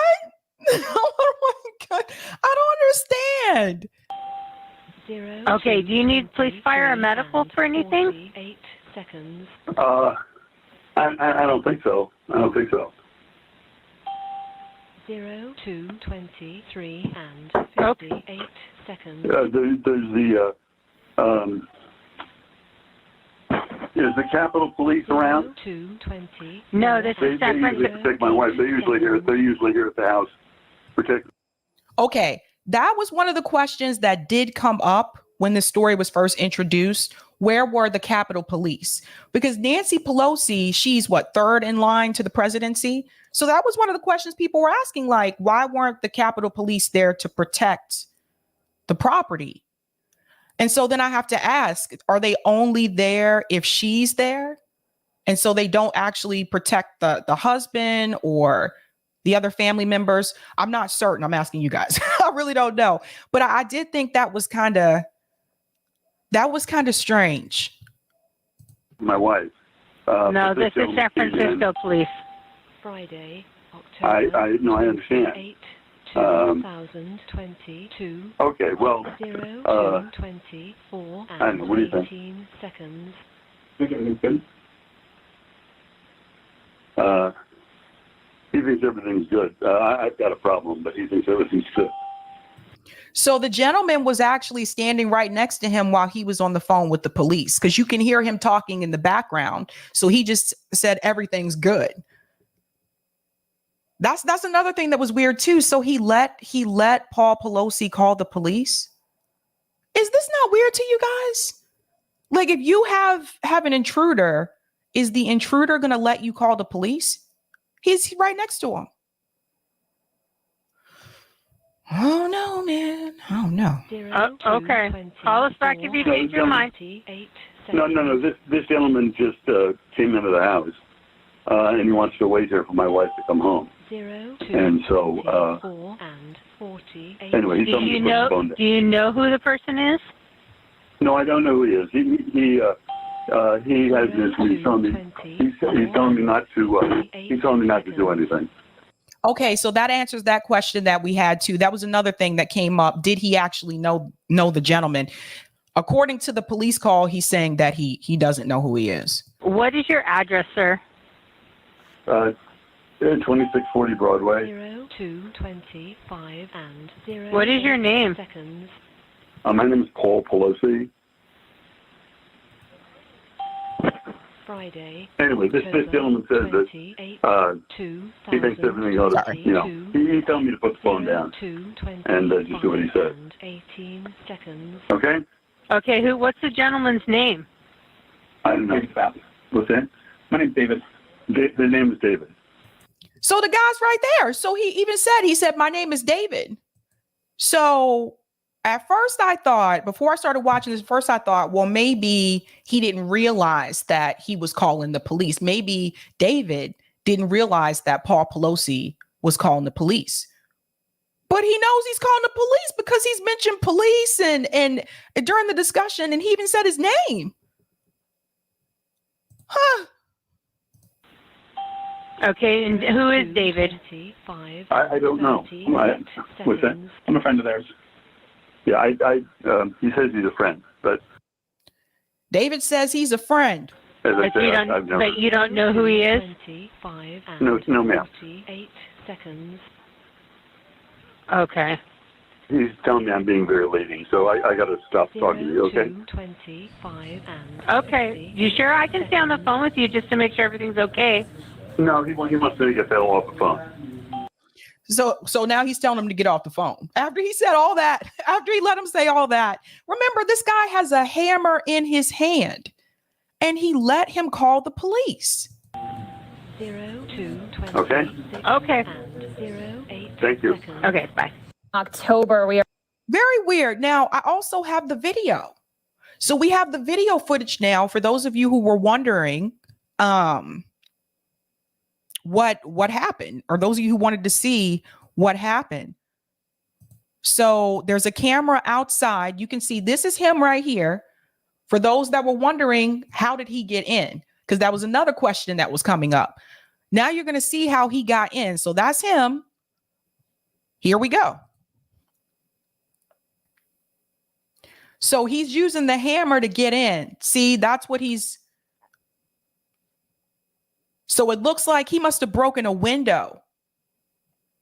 Oh my God. I don't understand. Okay, do you need police, fire, or medical for anything? 8 seconds. I don't think so. I don't think so. 0 to 23 and Okay. 58 seconds. There's the is the Capitol Police around? 2 20. No, this They is San usually Francisco. protect my wife. They're usually here at the house. Protect. Okay, that was one of the questions that did come up when this story was first introduced. Where were the Capitol Police? Because Nancy Pelosi, she's what, third in line to the presidency? So that was one of the questions people were asking, like, why weren't the Capitol Police there to protect the property? And so then I have to ask, are they only there if she's there? And so they don't actually protect the husband or the other family members? I'm not certain. I'm asking you guys. I really don't know. But I did think that was kind of strange. My wife. No, this is San Francisco Police. Friday, October. I understand. 8 2022. Okay, well, 0 to 24 I don't know, what do you and think? 18 seconds. Think everything's good? He thinks everything's good. I've got a problem, but he thinks everything's good. So the gentleman was actually standing right next to him while he was on the phone with the police, because you can hear him talking in the background. So he just said everything's good. That's another thing that was weird too. So he let Paul Pelosi call the police. Is this not weird to you guys? Like, if you have an intruder, is the intruder going to let you call the police? He's right next to him. Oh no, man. Oh no. Okay. Call us back if you change your mind. No. This gentleman just came into the house, and he wants to wait here for my wife to come home. 0 And so, 24 and 48. anyway, he told me to put the phone down. Do you know who the person is? No, I don't know who he is. He has this. He's telling me not to. He's telling me not to do anything. Okay, so that answers that question that we had too. That was another thing that came up. Did he actually know the gentleman? According to the police call, he's saying that he doesn't know who he is. What is your address, sir? 2640 Broadway. 0 to 25 and 0. What is your name? Seconds. My name is Paul Pelosi. Friday. Anyway, this gentleman says that he thinks everything ought to, he told me to put the phone down and just do what he said. 18 seconds. Okay? Okay, what's the gentleman's name? I don't know. What's that? My name's David. The name is David. So the guy's right there. So he even said, my name is David. So at first I thought, before I started watching this, well, maybe he didn't realize that he was calling the police. Maybe David didn't realize that Paul Pelosi was calling the police. But he knows he's calling the police because he's mentioned police and during the discussion, and he even said his name. Huh. Okay, and who is David? I don't know. What's that? I'm a friend of theirs. Yeah, he says he's a friend, but David says he's a friend. As I said, I've never. But you don't know who he is? No, ma'am. 48 seconds. Okay. He's telling me I'm being very leading, so I got to stop talking to you, okay? 25 and okay. You sure I can stay on the phone with you just to make sure everything's okay? No, he wants me to get that all off the phone. So now he's telling him to get off the phone. After he said all that, after he let him say all that, remember, this guy has a hammer in his hand and he let him call the police. 0 to 20. Okay. Okay. And 0 8 Thank you. seconds. Okay, bye. October, we are very weird. Now, I also have the video. So we have the video footage now for those of you who were wondering what happened, or those of you who wanted to see what happened. So there's a camera outside. You can see this is him right here. For those that were wondering, how did he get in? Because that was another question that was coming up. Now you're going to see how he got in. So that's him. Here we go. So he's using the hammer to get in. See, that's what he's. So it looks like he must have broken a window.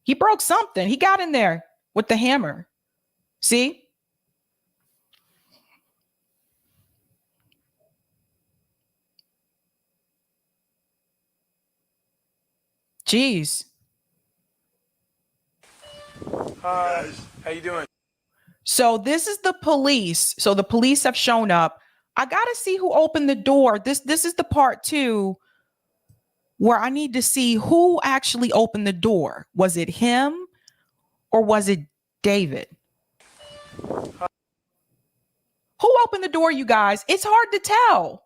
He broke something. He got in there with the hammer. See? Jeez. Hi, how you doing? So this is the police. So the police have shown up. I gotta see who opened the door. This is the part too where I need to see who actually opened the door. Was it him or was it David? Who opened the door, you guys? It's hard to tell.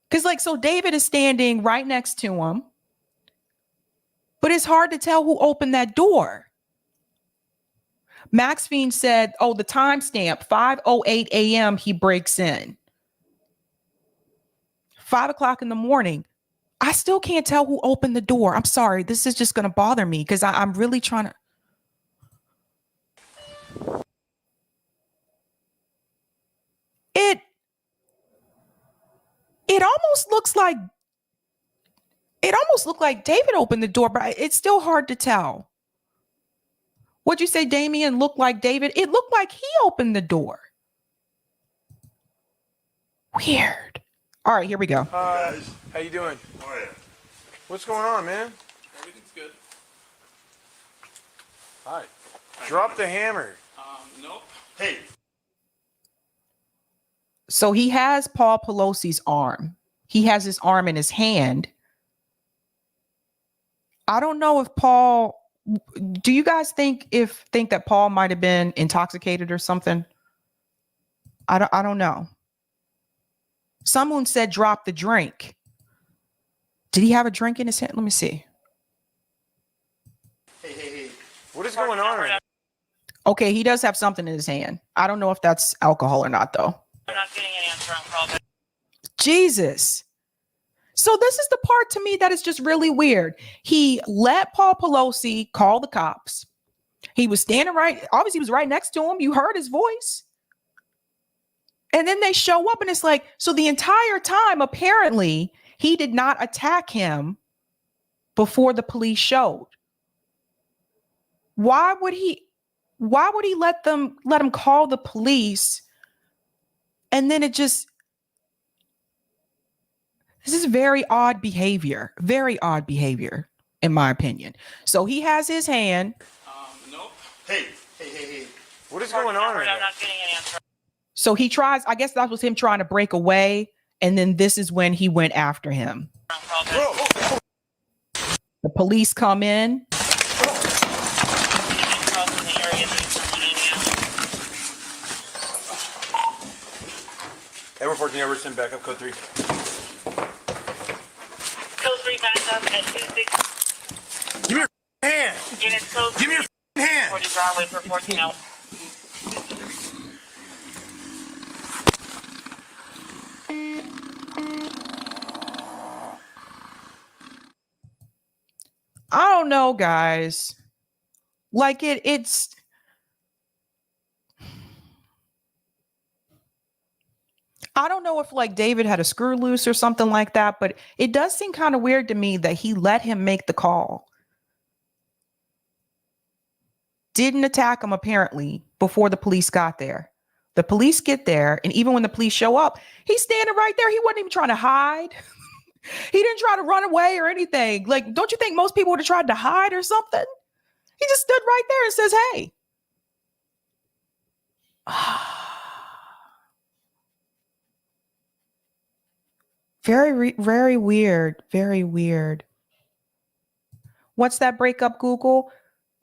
Because so David is standing right next to him. But it's hard to tell who opened that door. Max Fiend said, oh, the timestamp, 5:08 a.m. he breaks in. 5 o'clock in the morning. I still can't tell who opened the door. I'm sorry. This is just going to bother me because I'm really trying to. It almost looks like David opened the door, but it's still hard to tell. What'd you say, Damien? Looked like David? It looked like he opened the door. Weird. All right, here we go. Hi, how you doing? Oh, yeah. What's going on, man? Everything's good. Hi. Drop the hammer. Nope. Hey. So he has Paul Pelosi's arm. He has his arm in his hand. I don't know if Paul. Do you guys think that Paul might have been intoxicated or something? I don't know. Someone said drop the drink. Did he have a drink in his hand? Let me see. Hey. What is going on right now? Okay, he does have something in his hand. I don't know if that's alcohol or not, though. I'm not getting an answer on call. Jesus. So this is the part to me that is just really weird. He let Paul Pelosi call the cops. He was standing obviously he was right next to him. You heard his voice. And then they show up and it's like, so the entire time, apparently, he did not attack him before the police showed. Why would he let him call the police? And then this is very odd behavior, in my opinion. So he has his hand. Nope. Hey. What is going on right now? I'm not getting an answer. So he tries, I guess that was him trying to break away. And then this is when he went after him. The police come in. Edward 14, Edward, send back up, code 3. Code 3 back up at 26. Give me your hand. Unit code Give me your hand. 40 Broadway for 14 out. I don't know, guys. It's I don't know if David had a screw loose or something like that, but it does seem kind of weird to me that he let him make the call. Didn't attack him apparently before the police got there. The police get there, and even when the police show up, he's standing right there. He wasn't even trying to hide. He didn't try to run away or anything. Don't you think most people would have tried to hide or something? He just stood right there and says, hey. Very weird. Very weird. What's that breakup, Google?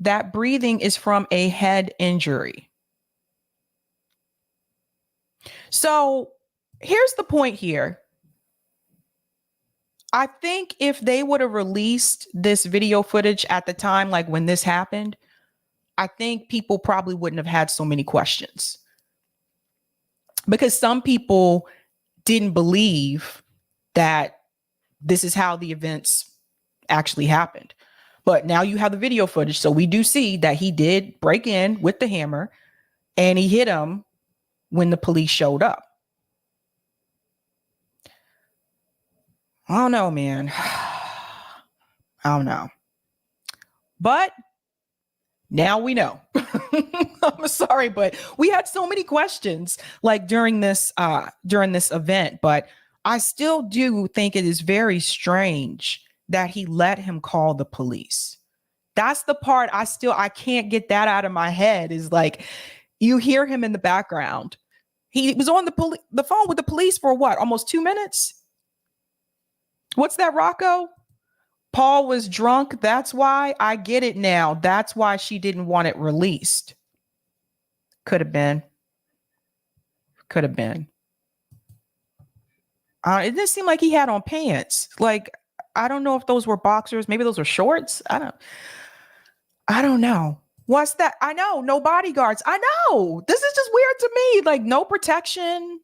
That breathing is from a head injury. So here's the point here. I think if they would have released this video footage at the time, when this happened, I think people probably wouldn't have had so many questions. Because some people didn't believe that this is how the events actually happened. But now you have the video footage. So we do see that he did break in with the hammer and he hit him when the police showed up. I don't know, man. I don't know. But now we know. I'm sorry, but we had so many questions like during this event, but I still do think it is very strange that he let him call the police. That's the part I can't get that out of my head, is like, you hear him in the background. He was on the phone with the police for what? Almost 2 minutes? What's that, Rocco? Paul was drunk. That's why. I get it now. That's why she didn't want it released. Could have been. Could have been. It didn't seem like he had on pants. Like, I don't know if those were boxers. Maybe those were shorts. I don't know. What's that? I know. No bodyguards. I know. This is just weird to me. Like, no protection.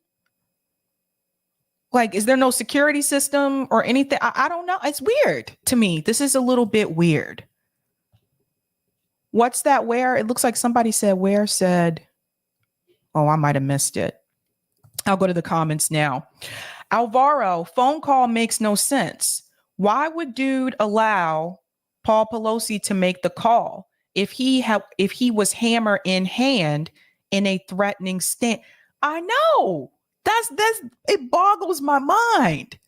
Like, is there no security system or anything? I don't know. It's weird to me. This is a little bit weird. What's that? Where? It looks like somebody said where said, oh, I might have missed it. I'll go to the comments now. Alvaro, phone call makes no sense. Why would dude allow Paul Pelosi to make the call if he was hammer in hand in a threatening stance? I know. That's it boggles my mind.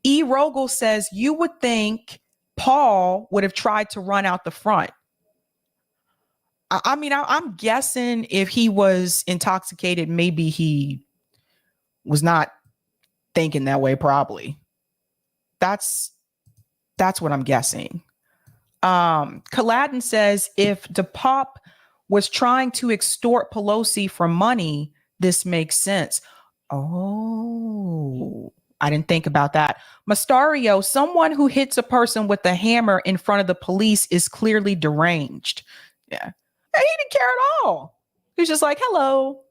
E. Rogel says you would think Paul would have tried to run out the front. I mean, I'm guessing if he was intoxicated, maybe he was not thinking that way. Probably. That's what I'm guessing. Caladin says if DePop was trying to extort Pelosi for money, this makes sense. Oh, I didn't think about that. Mastario, someone who hits a person with a hammer in front of the police is clearly deranged. Yeah. He didn't care at all. He's just like, hello.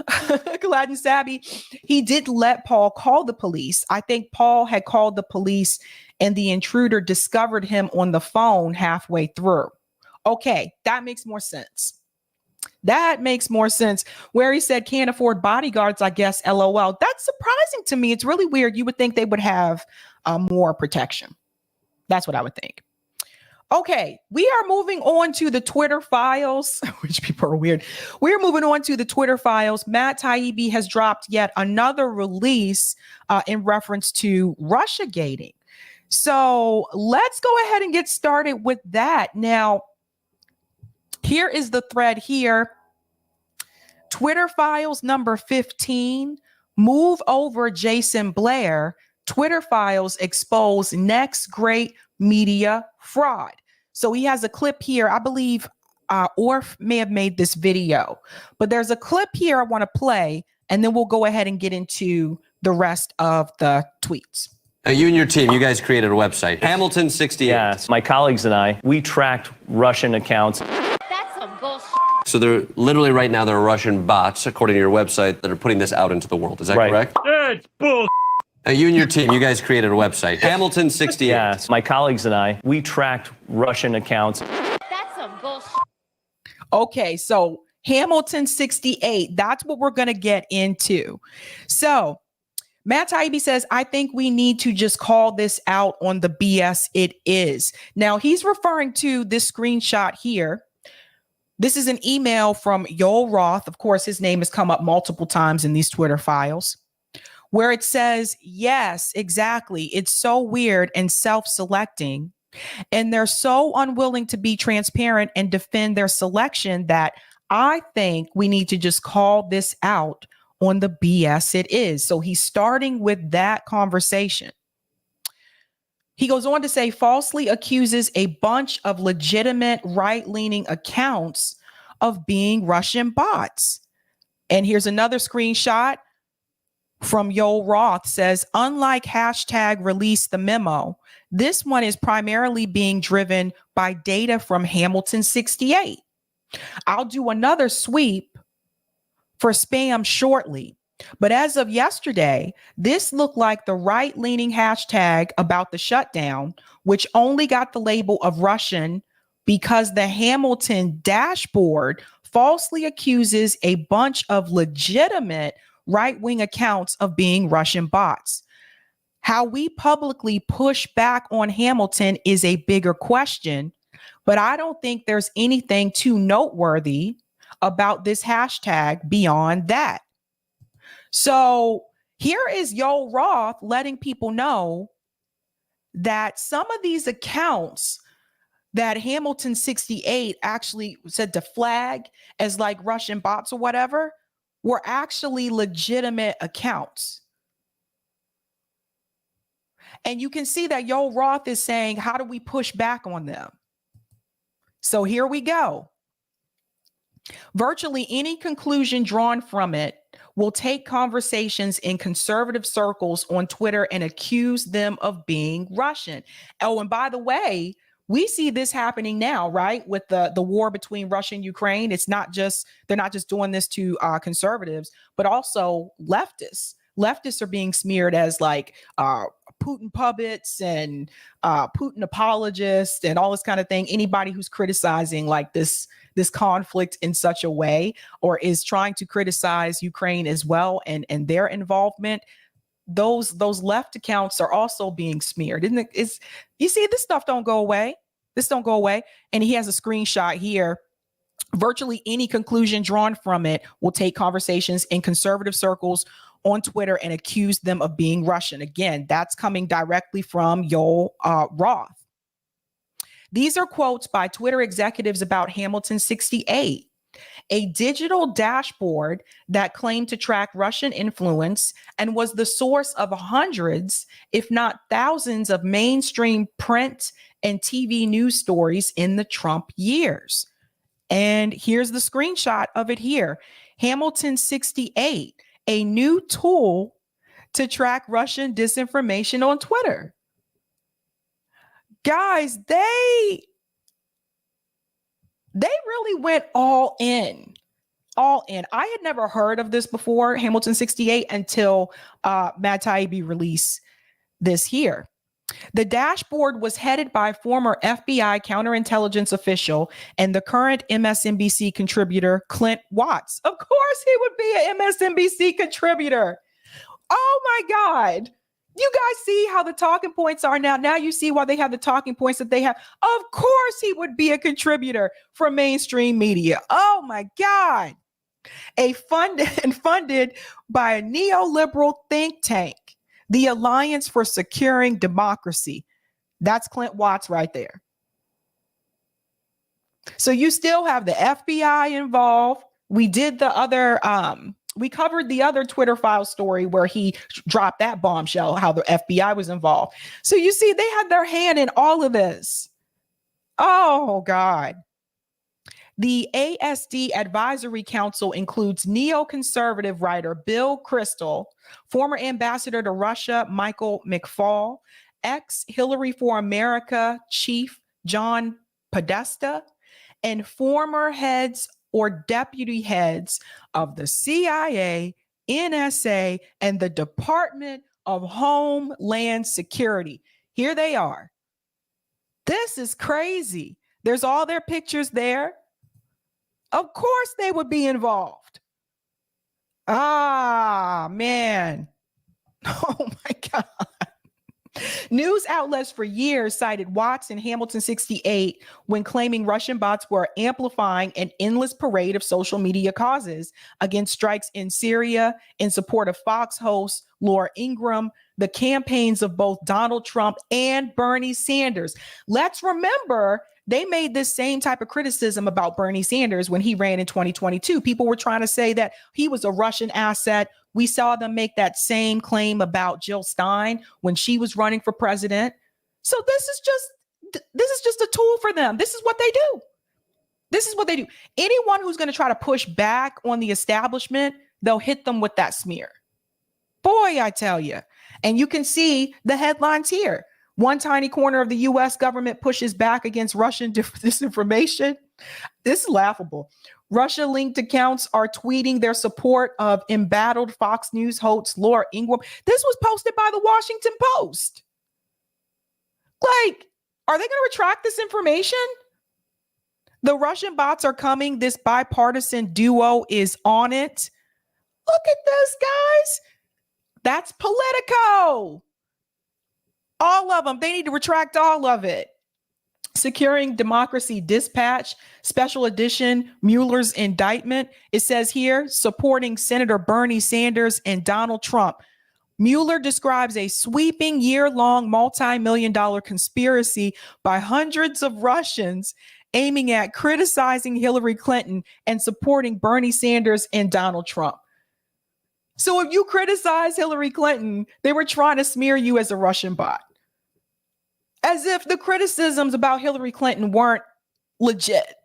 Caladin Sabby. He did let Paul call the police. I think Paul had called the police and the intruder discovered him on the phone halfway through. Okay, that makes more sense. That makes more sense. Where he said can't afford bodyguards, I guess, LOL. That's surprising to me. It's really weird. You would think they would have more protection. That's what I would think. Okay, we are moving on to the Twitter files, which people are weird. We're moving on to the Twitter files. Matt Taibbi has dropped yet another release in reference to Russiagating. So let's go ahead and get started with that. Now, here is the thread here. Twitter files number 15. Move over Jason Blair. Twitter files expose next great media fraud. So he has a clip here. I believe Orf may have made this video, but there's a clip here I want to play, and then we'll go ahead and get into the rest of the tweets. You and your team, you guys created a website, Hamilton 68. Yes, my colleagues and I, we tracked Russian accounts. That's some bullshit. So they're literally right now, there are Russian bots, according to your website, that are putting this out into the world. Is that correct? It's bull. You and your team, you guys created a website, Hamilton 68. Yes, my colleagues and I, we tracked Russian accounts. That's some bullshit. Okay, so Hamilton 68, that's what we're going to get into. So Matt Taibbi says, I think we need to just call this out on the BS it is. Now, he's referring to this screenshot here. This is an email from Yoel Roth. Of course, his name has come up multiple times in these Twitter files, where it says, yes, exactly. It's so weird and self-selecting. And they're so unwilling to be transparent and defend their selection that I think we need to just call this out on the BS it is. So he's starting with that conversation. He goes on to say falsely accuses a bunch of legitimate right-leaning accounts of being Russian bots. And here's another screenshot from Yoel Roth says, unlike hashtag release the memo, this one is primarily being driven by data from Hamilton 68. I'll do another sweep for spam shortly. But as of yesterday, this looked like the right-leaning hashtag about the shutdown, which only got the label of Russian because the Hamilton dashboard falsely accuses a bunch of legitimate right-wing accounts of being Russian bots. How we publicly push back on Hamilton is a bigger question, but I don't think there's anything too noteworthy about this hashtag beyond that. So here is Yoel Roth letting people know that some of these accounts that Hamilton 68 actually said to flag as like Russian bots or whatever were actually legitimate accounts. And you can see that Yoel Roth is saying, how do we push back on them? So here we go. Virtually any conclusion drawn from it will take conversations in conservative circles on Twitter and accuse them of being Russian. Oh, and by the way, we see this happening now, right? With the war between Russia and Ukraine. It's not just, they're not just doing this to conservatives, but also leftists. Leftists are being smeared as like Putin puppets and Putin apologists and all this kind of thing. Anybody who's criticizing like this conflict in such a way or is trying to criticize Ukraine as well and their involvement, those left accounts are also being smeared. Isn't it? You see, this stuff don't go away. This don't go away. And he has a screenshot here. Virtually any conclusion drawn from it will take conversations in conservative circles on Twitter and accuse them of being Russian. Again, that's coming directly from Yoel Roth. These are quotes by Twitter executives about Hamilton 68, a digital dashboard that claimed to track Russian influence and was the source of hundreds, if not thousands, of mainstream print and TV news stories in the Trump years. And here's the screenshot of it here. Hamilton 68, a new tool to track Russian disinformation on Twitter. Guys, they really went all in. All in. I had never heard of this before, Hamilton 68, until Matt Taibbi released this here. The dashboard was headed by former FBI counterintelligence official and the current MSNBC contributor, Clint Watts. Of course he would be an MSNBC contributor. Oh my God. You guys see how the talking points are now. Now you see why they have the talking points that they have. Of course he would be a contributor for mainstream media. Oh my God. Funded by a neoliberal think tank, the Alliance for Securing Democracy. That's Clint Watts right there. So you still have the FBI involved. We did the other, we covered the other Twitter file story where he dropped that bombshell, how the FBI was involved. So you see, they had their hand in all of this. Oh, God. The ASD Advisory Council includes neoconservative writer Bill Kristol, former ambassador to Russia Michael McFaul, ex-Hillary for America chief John Podesta, and former heads or deputy heads of the CIA, NSA, and the Department of Homeland Security. Here they are. This is crazy. There's all their pictures there. Of course they would be involved. Ah, man. Oh my God. News outlets for years cited Watts and Hamilton 68 when claiming Russian bots were amplifying an endless parade of social media causes against strikes in Syria, in support of Fox host Laura Ingraham, the campaigns of both Donald Trump and Bernie Sanders. Let's remember, they made this same type of criticism about Bernie Sanders when he ran in 2022. People were trying to say that he was a Russian asset. We saw them make that same claim about Jill Stein when she was running for president. So this is just a tool for them. This is what they do. This is what they do. Anyone who's going to try to push back on the establishment, they'll hit them with that smear. Boy, I tell you. And you can see the headlines here. One tiny corner of the U.S. government pushes back against Russian disinformation. This is laughable. Russia-linked accounts are tweeting their support of embattled Fox News host Laura Ingraham. This was posted by the Washington Post. Like, are they going to retract this information? The Russian bots are coming. This bipartisan duo is on it. Look at this, guys. That's Politico. All of them. They need to retract all of it. Securing Democracy Dispatch, special edition, Mueller's indictment. It says here, supporting Senator Bernie Sanders and Donald Trump. Mueller describes a sweeping year-long multi-million-dollar conspiracy by hundreds of Russians aiming at criticizing Hillary Clinton and supporting Bernie Sanders and Donald Trump. So if you criticize Hillary Clinton, they were trying to smear you as a Russian bot. As if the criticisms about Hillary Clinton weren't legit.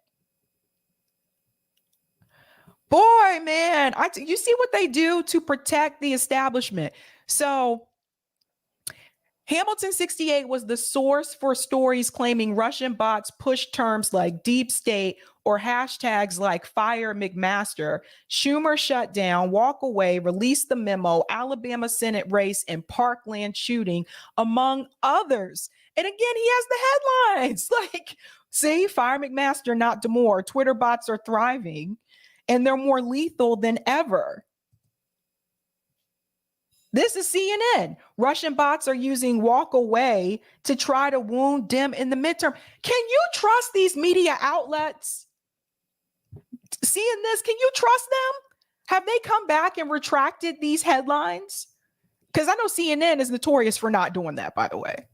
Boy, man, you see what they do to protect the establishment. So Hamilton 68 was the source for stories claiming Russian bots push terms like deep state or hashtags like fire McMaster, Schumer shut down, walk away, release the memo, Alabama Senate race, and Parkland shooting, among others. And again, he has the headlines like, see, fire McMaster, not Damore. Twitter bots are thriving and they're more lethal than ever. This is CNN. Russian bots are using walk away to try to wound Dem in the midterm. Can you trust these media outlets? Seeing this, can you trust them? Have they come back and retracted these headlines? Because I know CNN is notorious for not doing that, by the way.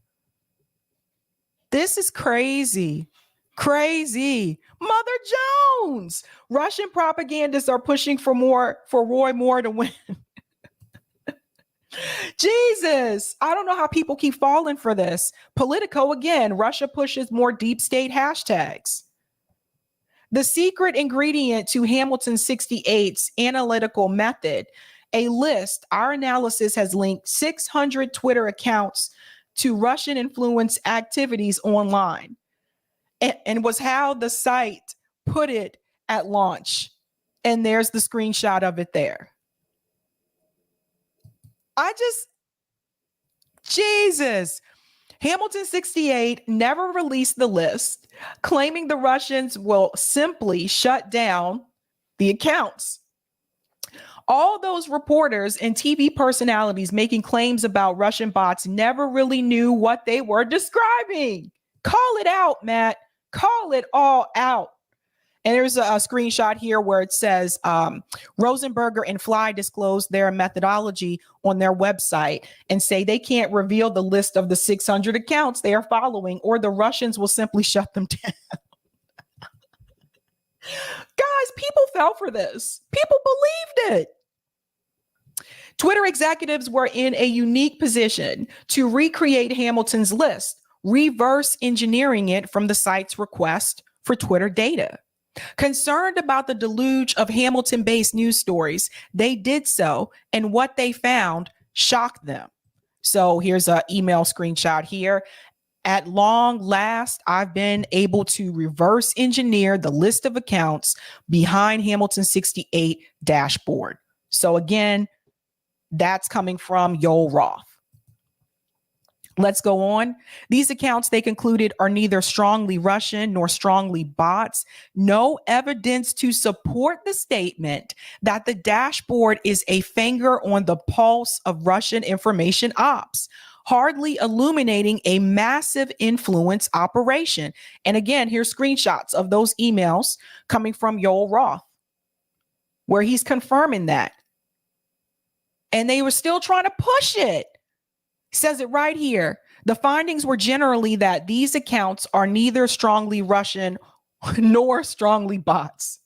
This is crazy. Crazy. Mother Jones. Russian propagandists are pushing for Roy Moore to win. Jesus. I don't know how people keep falling for this. Politico again. Russia pushes more deep state hashtags. The secret ingredient to Hamilton 68's analytical method, a list. Our analysis has linked 600 Twitter accounts to Russian influence activities online, and was how the site put it at launch. And there's the screenshot of it there. Jesus. Hamilton 68 never released the list, claiming the Russians will simply shut down the accounts. All those reporters and TV personalities making claims about Russian bots never really knew what they were describing. Call it out, Matt. Call it all out. And there's a screenshot here where it says Rosenberger and Fly disclosed their methodology on their website and say they can't reveal the list of the 600 accounts they are following, or the Russians will simply shut them down. Guys, people fell for this. People believed it. Twitter executives were in a unique position to recreate Hamilton's list, reverse engineering it from the site's request for Twitter data. Concerned about the deluge of Hamilton-based news stories, they did so, and what they found shocked them. So here's an email screenshot here. At long last, I've been able to reverse engineer the list of accounts behind Hamilton 68 dashboard. So again, that's coming from Yoel Roth. Let's go on. These accounts, they concluded, are neither strongly Russian nor strongly bots. No evidence to support the statement that the dashboard is a finger on the pulse of Russian information ops, hardly illuminating a massive influence operation. And again, here's screenshots of those emails coming from Yoel Roth, where he's confirming that. And they were still trying to push it. Says it right here. The findings were generally that these accounts are neither strongly Russian nor strongly bots.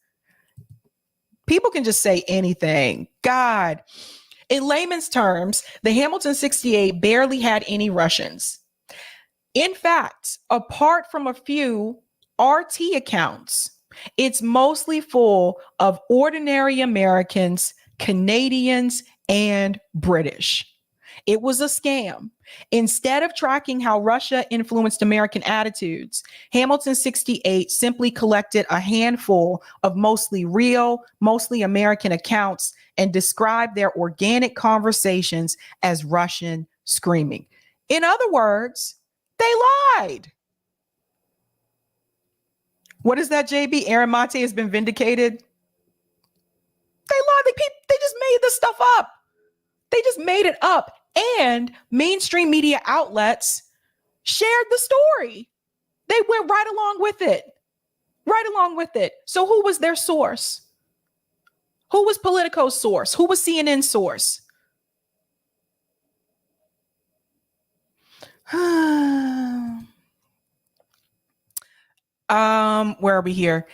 People can just say anything. God. In layman's terms, the Hamilton 68 barely had any Russians. In fact, apart from a few RT accounts, it's mostly full of ordinary Americans, Canadians, and British. It was a scam. Instead of tracking how Russia influenced American attitudes, Hamilton 68 simply collected a handful of mostly real, mostly American accounts and described their organic conversations as Russian screaming. In other words, they lied. What is that, JB? Aaron Mate has been vindicated. They lied. They just made this stuff up. They just made it up. And mainstream media outlets shared the story. They went right along with it. Right along with it. So who was their source? Who was Politico's source? Who was CNN's source? Where are we here?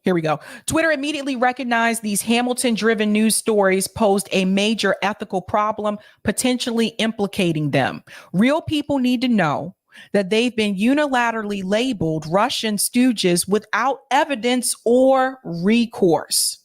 Here we go. Twitter immediately recognized these Hamilton-driven news stories posed a major ethical problem, potentially implicating them. Real people need to know that they've been unilaterally labeled Russian stooges without evidence or recourse.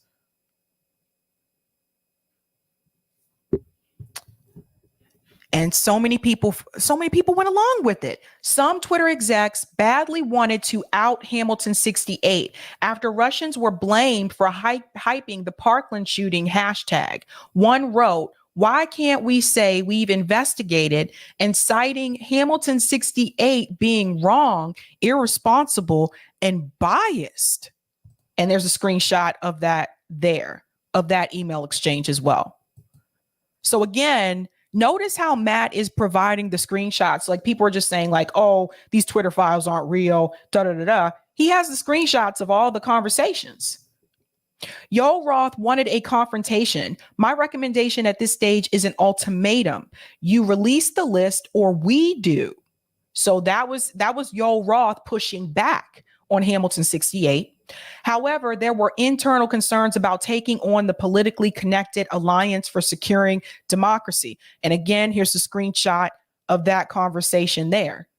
And so many people went along with it. Some Twitter execs badly wanted to out Hamilton 68 after Russians were blamed for hyping the Parkland shooting hashtag. One wrote, "Why can't we say we've investigated and citing Hamilton 68 being wrong, irresponsible, and biased?" And there's a screenshot of that email exchange as well. So again, notice how Matt is providing the screenshots. Like people are just saying like, oh, these Twitter files aren't real, da-da-da-da. He has the screenshots of all the conversations. Yoel Roth wanted a confrontation. My recommendation at this stage is an ultimatum. You release the list or we do. So that was Yoel Roth pushing back on Hamilton 68. However, there were internal concerns about taking on the politically connected Alliance for Securing Democracy. And again, here's a screenshot of that conversation there.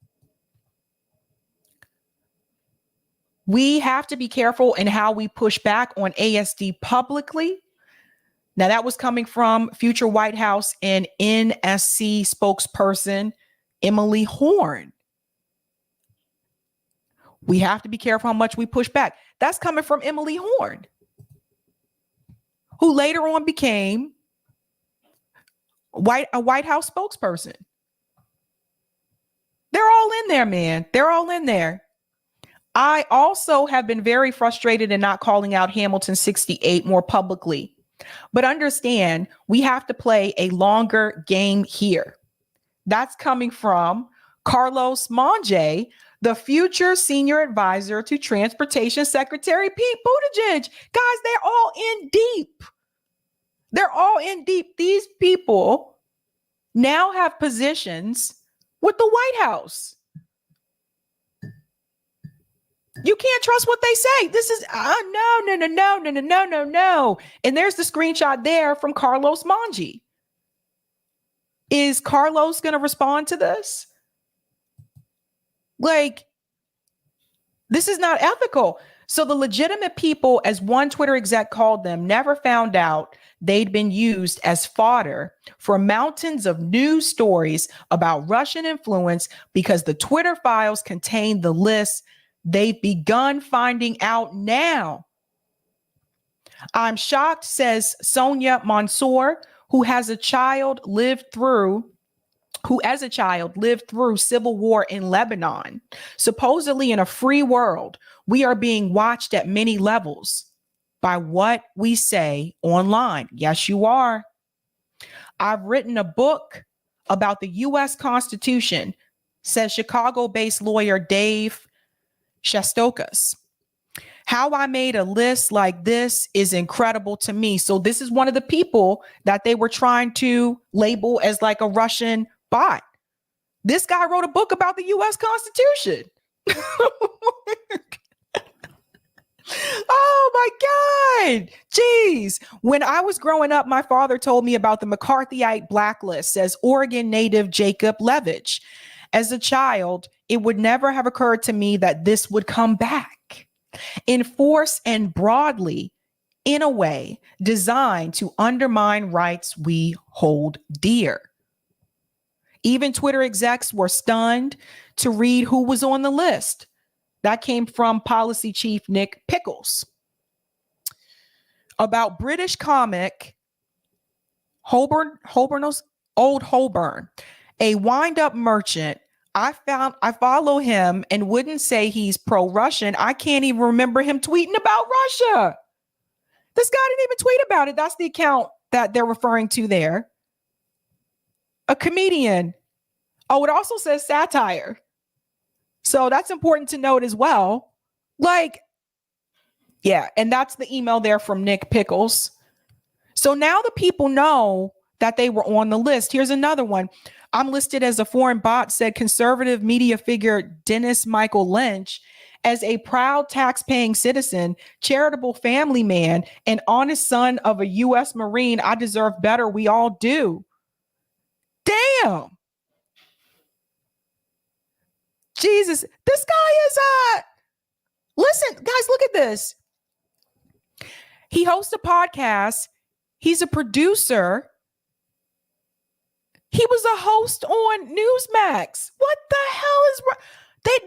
We have to be careful in how we push back on ASD publicly. Now, that was coming from future White House and NSC spokesperson Emily Horn. We have to be careful how much we push back. That's coming from Emily Horn, who later on became a White House spokesperson. They're all in there, man. They're all in there. I also have been very frustrated in not calling out Hamilton 68 more publicly. But understand, we have to play a longer game here. That's coming from Carlos Monje, the future senior advisor to Transportation Secretary Pete Buttigieg. Guys, they're all in deep. They're all in deep. These people now have positions with the White House. You can't trust what they say. This is no. And there's the screenshot there from Carlos Monje. Is Carlos going to respond to this? Like, this is not ethical. So the legitimate people, as one Twitter exec called them, never found out they'd been used as fodder for mountains of news stories about Russian influence because the Twitter files contain the list they've begun finding out now. I'm shocked, says Sonia Mansour, who as a child lived through civil war in Lebanon. Supposedly in a free world, we are being watched at many levels by what we say online. Yes, you are. I've written a book about the U.S. Constitution, says Chicago-based lawyer Dave Shastokas. How I made a list like this is incredible to me. So this is one of the people that they were trying to label as like a Russian bot. This guy wrote a book about the U.S. Constitution. Oh my God. Jeez. When I was growing up, my father told me about the McCarthyite blacklist, says Oregon native Jacob Levitch. As a child, it would never have occurred to me that this would come back in force and broadly, in a way designed to undermine rights we hold dear. Even Twitter execs were stunned to read who was on the list. That came from policy chief Nick Pickles. About British comic Old Holborn, a wind-up merchant I follow him and wouldn't say he's pro-Russian. I can't even remember him tweeting about Russia. This guy didn't even tweet about it. That's the account that they're referring to there. A comedian. Oh, it also says satire. So that's important to note as well. Like, yeah, and that's the email there from Nick Pickles. So now the people know that they were on the list. Here's another one. I'm listed as a foreign bot, said conservative media figure Dennis Michael Lynch. As a proud tax-paying citizen, charitable family man, and honest son of a U.S. Marine, I deserve better. We all do. Damn. Jesus, this guy is listen, guys, look at this. He hosts a podcast. He's a producer. He was a host on Newsmax. What the hell is they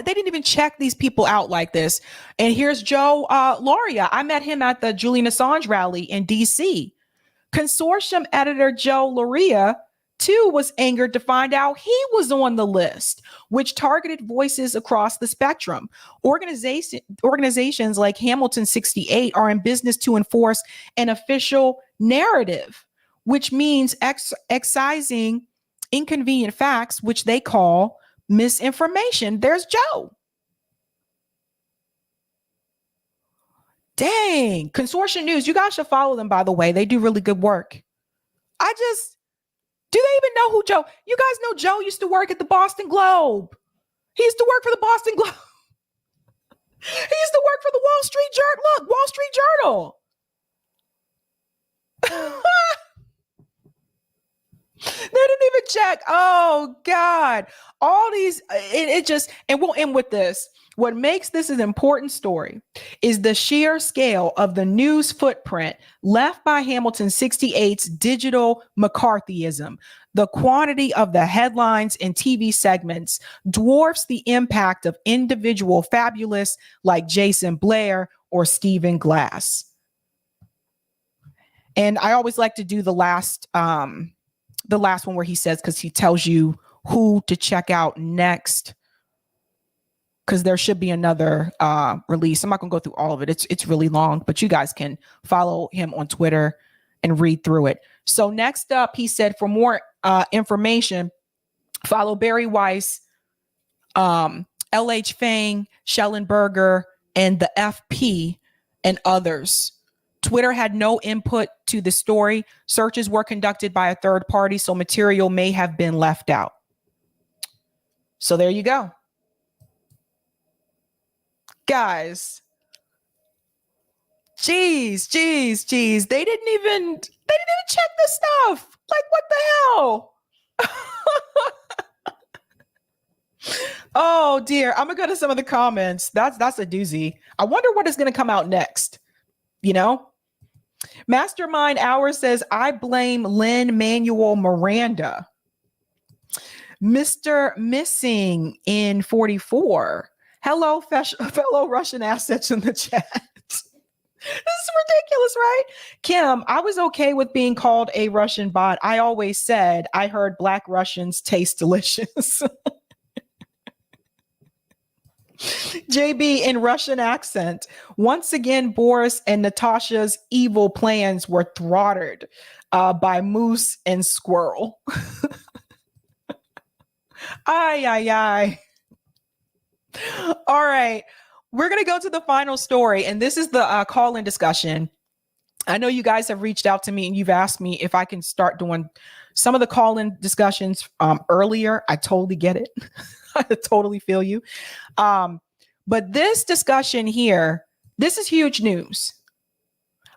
didn't even check these people out like this. And here's Joe Lauria. I met him at the Julian Assange rally in DC. Consortium editor Joe Lauria too was angered to find out he was on the list, which targeted voices across the spectrum. Organizations like Hamilton 68 are in business to enforce an official narrative, which means excising inconvenient facts, which they call misinformation. There's Joe. Dang. Consortium News. You guys should follow them, by the way. They do really good work. Do they even know who Joe? You guys know Joe used to work at the Boston Globe. He used to work for the Boston Globe. He used to work for the Wall Street Journal. Look, Wall Street Journal. They didn't even check. Oh God. All these, and we'll end with this. What makes this an important story is the sheer scale of the news footprint left by Hamilton 68's digital McCarthyism. The quantity of the headlines and TV segments dwarfs the impact of individual fabulous like Jason Blair or Stephen Glass. And I always like to do the last one where he says, because he tells you who to check out next, because there should be another release. I'm not going to go through all of it. It's really long, but you guys can follow him on Twitter and read through it. So next up, he said, for more information, follow Barry Weiss, LH Fang, Schellenberger, and the FP, and others. Twitter had no input to the story. Searches were conducted by a third party, so material may have been left out. So there you go. Guys. Jeez. They didn't even check this stuff. Like, what the hell? Oh dear. I'm gonna go to some of the comments. That's a doozy. I wonder what is gonna come out next. You know? Mastermind Hour says, I blame Lin-Manuel Miranda. Mr. Missing in 44. Hello, fellow Russian assets in the chat. This is ridiculous, right? Kim, I was okay with being called a Russian bot. I always said I heard Black Russians taste delicious. JB in Russian accent. Once again, Boris and Natasha's evil plans were thwarted by Moose and Squirrel. Ay. All right. We're going to go to the final story. And this is the call-in discussion. I know you guys have reached out to me and you've asked me if I can start doing some of the call-in discussions earlier. I totally get it. I totally feel you. But this discussion here, this is huge news.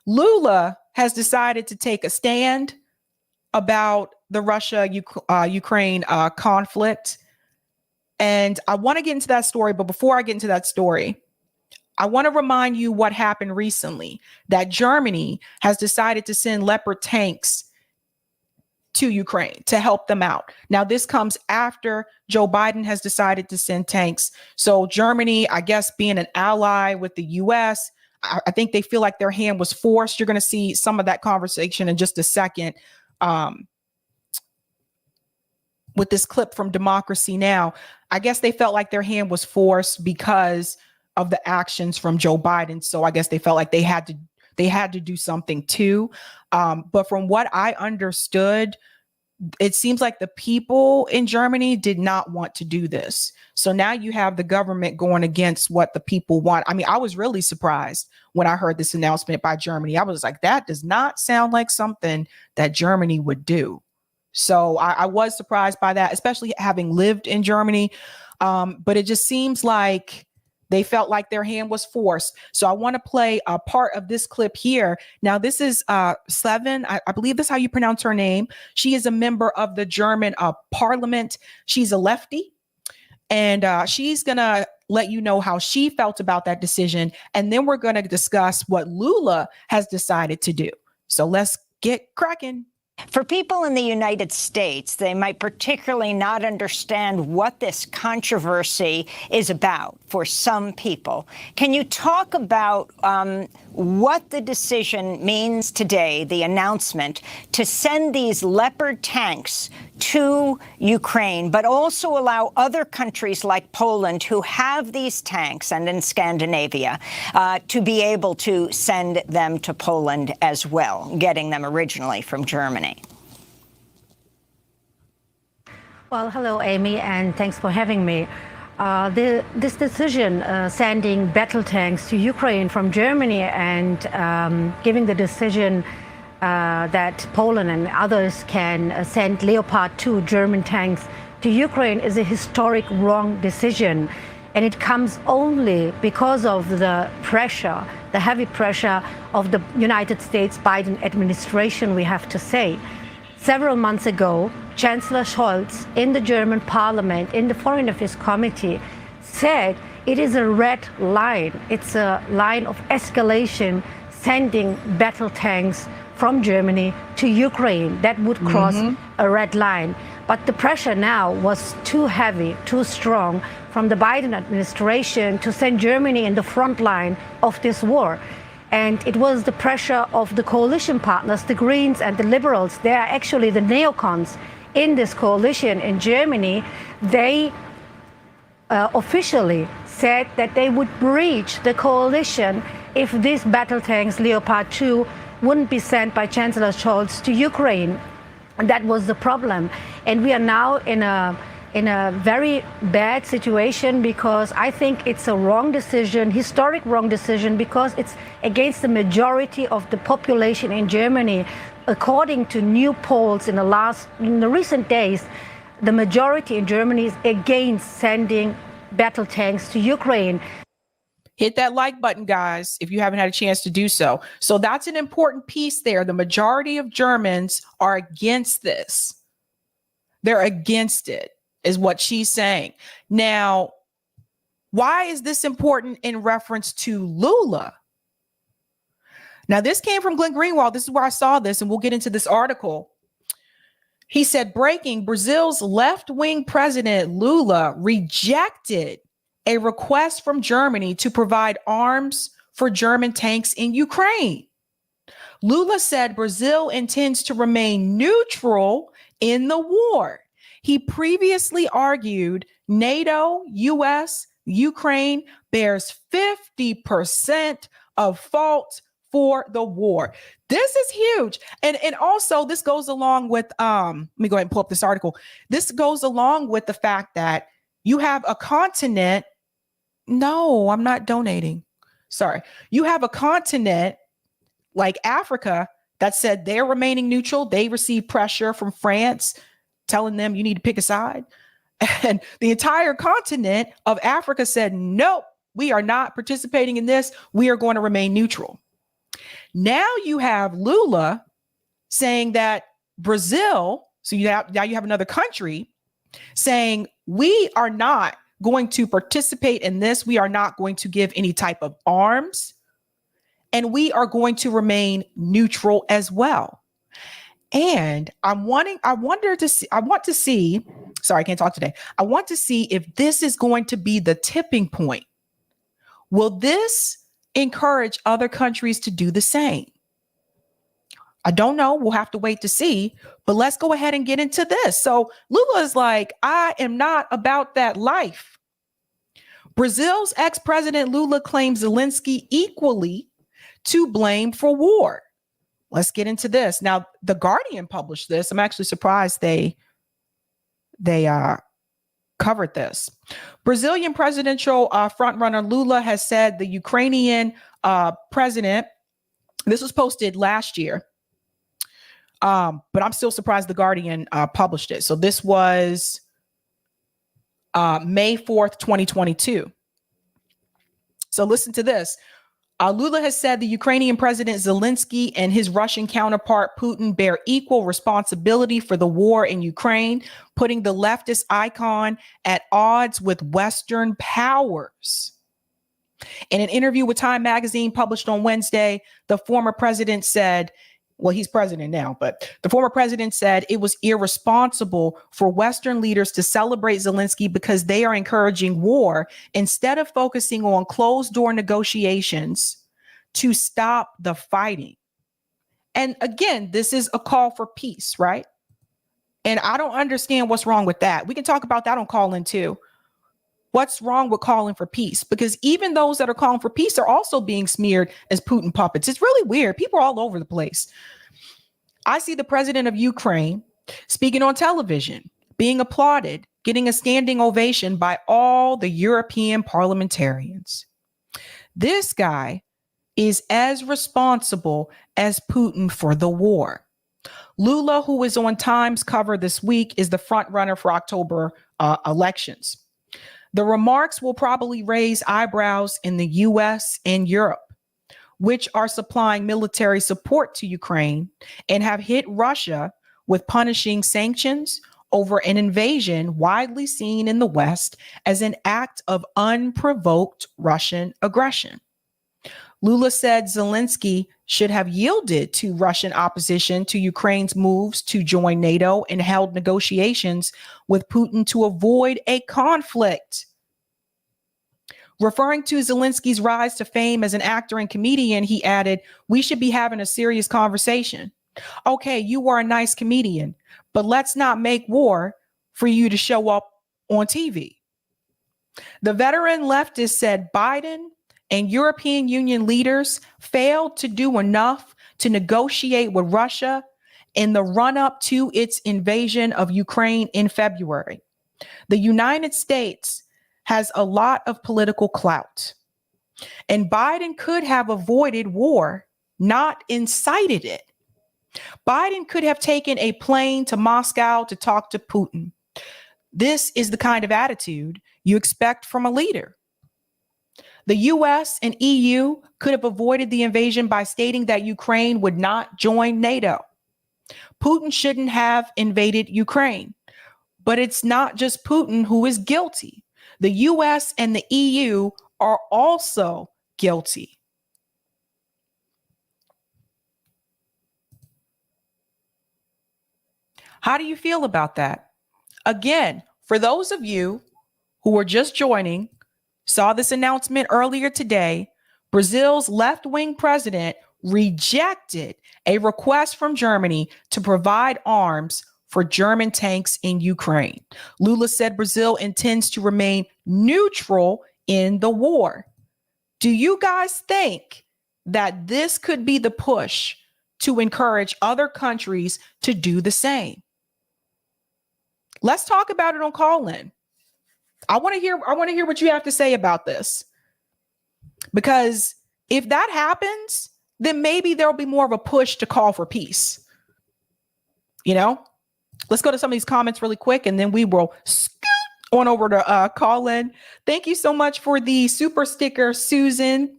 Lula has decided to take a stand about the Russia-Ukraine conflict. And I want to get into that story. But before I get into that story, I want to remind you what happened recently, that Germany has decided to send Leopard tanks to Ukraine to help them out. Now, this comes after Joe Biden has decided to send tanks. So Germany, I guess, being an ally with the U.S., I think they feel like their hand was forced. You're going to see some of that conversation in just a second. with this clip from Democracy Now! I guess they felt like their hand was forced because of the actions from Joe Biden. So I guess they felt like they had to do something too. But from what I understood, it seems like the people in Germany did not want to do this. So now you have the government going against what the people want. I mean, I was really surprised when I heard this announcement by Germany. I was like, that does not sound like something that Germany would do. So I was surprised by that, especially having lived in Germany. But it just seems like they felt like their hand was forced. So I want to play a part of this clip here. Now, this is Seven. I believe that's how you pronounce her name. She is a member of the German parliament. She's a lefty. And she's going to let you know how she felt about that decision. And then we're going to discuss what Lula has decided to do. So let's get cracking. For people in the United States, they might particularly not understand what this controversy is about for some people. Can you talk about what the decision means today, the announcement, to send these Leopard tanks to Ukraine, but also allow other countries like Poland who have these tanks and in Scandinavia to be able to send them to Poland as well, getting them originally from Germany? Well, hello, Amy, and thanks for having me. This decision sending battle tanks to Ukraine from Germany and giving the decision that Poland and others can send Leopard 2 German tanks to Ukraine is a historic wrong decision. And it comes only because of the pressure, the heavy pressure of the United States Biden administration, we have to say. Several months ago, Chancellor Scholz in the German parliament, in the Foreign Affairs Committee, said it is a red line. It's a line of escalation, sending battle tanks from Germany to Ukraine. That would cross a red line. But the pressure now was too heavy, too strong from the Biden administration to send Germany in the front line of this war. And it was the pressure of the coalition partners, the Greens and the Liberals. They are actually the neocons in this coalition in Germany. They officially said that they would breach the coalition if these battle tanks, Leopard 2, wouldn't be sent by Chancellor Scholz to Ukraine. And that was the problem. And we are now in a very bad situation because I think it's a wrong decision, historic wrong decision, because it's against the majority of the population in Germany. According to new polls in the recent days, the majority in Germany is against sending battle tanks to Ukraine. Hit that like button, guys, if you haven't had a chance to do so. So that's an important piece there. The majority of Germans are against this. They're against it, is what she's saying. Now, why is this important in reference to Lula? Now, this came from Glenn Greenwald. This is where I saw this, and we'll get into this article. He said, breaking, Brazil's left-wing president Lula rejected a request from Germany to provide arms for German tanks in Ukraine. Lula said Brazil intends to remain neutral in the war. He previously argued NATO, US, Ukraine bears 50% of fault for the war. This is huge. And also this goes along with, let me go ahead and pull up this article. This goes along with the fact that you have a continent. No, I'm not donating. Sorry. You have a continent like Africa that said they're remaining neutral. They received pressure from France telling them you need to pick a side. And the entire continent of Africa said, nope, we are not participating in this. We are going to remain neutral. Now you have Lula saying that Brazil, so now you have another country saying we are not going to participate in this. We are not going to give any type of arms, and we are going to remain neutral as well. And I want to see, sorry, I can't talk today. I want to see if this is going to be the tipping point. Will this encourage other countries to do the same? I don't know. We'll have to wait to see. But let's go ahead and get into this. So Lula is like, I am not about that life. Brazil's ex-president Lula claims Zelensky equally to blame for war. Let's get into this. Now, The Guardian published this. I'm actually surprised they covered this. Brazilian presidential frontrunner Lula has said the Ukrainian president, this was posted last year, but I'm still surprised The Guardian published it. So this was May 4th, 2022. So listen to this. Lula has said the Ukrainian President Zelensky and his Russian counterpart Putin bear equal responsibility for the war in Ukraine, putting the leftist icon at odds with Western powers. In an interview with Time magazine published on Wednesday, the former president said, well, he's president now, but the former president said it was irresponsible for Western leaders to celebrate Zelensky because they are encouraging war instead of focusing on closed-door negotiations to stop the fighting. And again, this is a call for peace, right? And I don't understand what's wrong with that. We can talk about that on Call In too. What's wrong with calling for peace? Because even those that are calling for peace are also being smeared as Putin puppets. It's really weird. People are all over the place. I see the president of Ukraine speaking on television, being applauded, getting a standing ovation by all the European parliamentarians. This guy is as responsible as Putin for the war. Lula, who is on Time's cover this week, is the front runner for October elections. The remarks will probably raise eyebrows in the US and Europe, which are supplying military support to Ukraine and have hit Russia with punishing sanctions over an invasion widely seen in the West as an act of unprovoked Russian aggression. Lula said Zelensky should have yielded to Russian opposition to Ukraine's moves to join NATO and held negotiations with Putin to avoid a conflict. Referring to Zelensky's rise to fame as an actor and comedian, he added, "We should be having a serious conversation. Okay, you are a nice comedian, but let's not make war for you to show up on TV." The veteran leftist said Biden and European Union leaders failed to do enough to negotiate with Russia in the run-up to its invasion of Ukraine in February. The United States has a lot of political clout, and Biden could have avoided war, not incited it. Biden could have taken a plane to Moscow to talk to Putin. This is the kind of attitude you expect from a leader. The US and EU could have avoided the invasion by stating that Ukraine would not join NATO. Putin shouldn't have invaded Ukraine, but it's not just Putin who is guilty. The US and the EU are also guilty. How do you feel about that? Again, for those of you who are just joining, saw this announcement earlier today, Brazil's left-wing president rejected a request from Germany to provide arms for German tanks in Ukraine. Lula said Brazil intends to remain neutral in the war. Do you guys think that this could be the push to encourage other countries to do the same? Let's talk about it on Call In. I want to hear what you have to say about this. Because if that happens, then maybe there'll be more of a push to call for peace. You know? Let's go to some of these comments really quick, and then we will scoot on over to Call In. Thank you so much for the super sticker, Susan.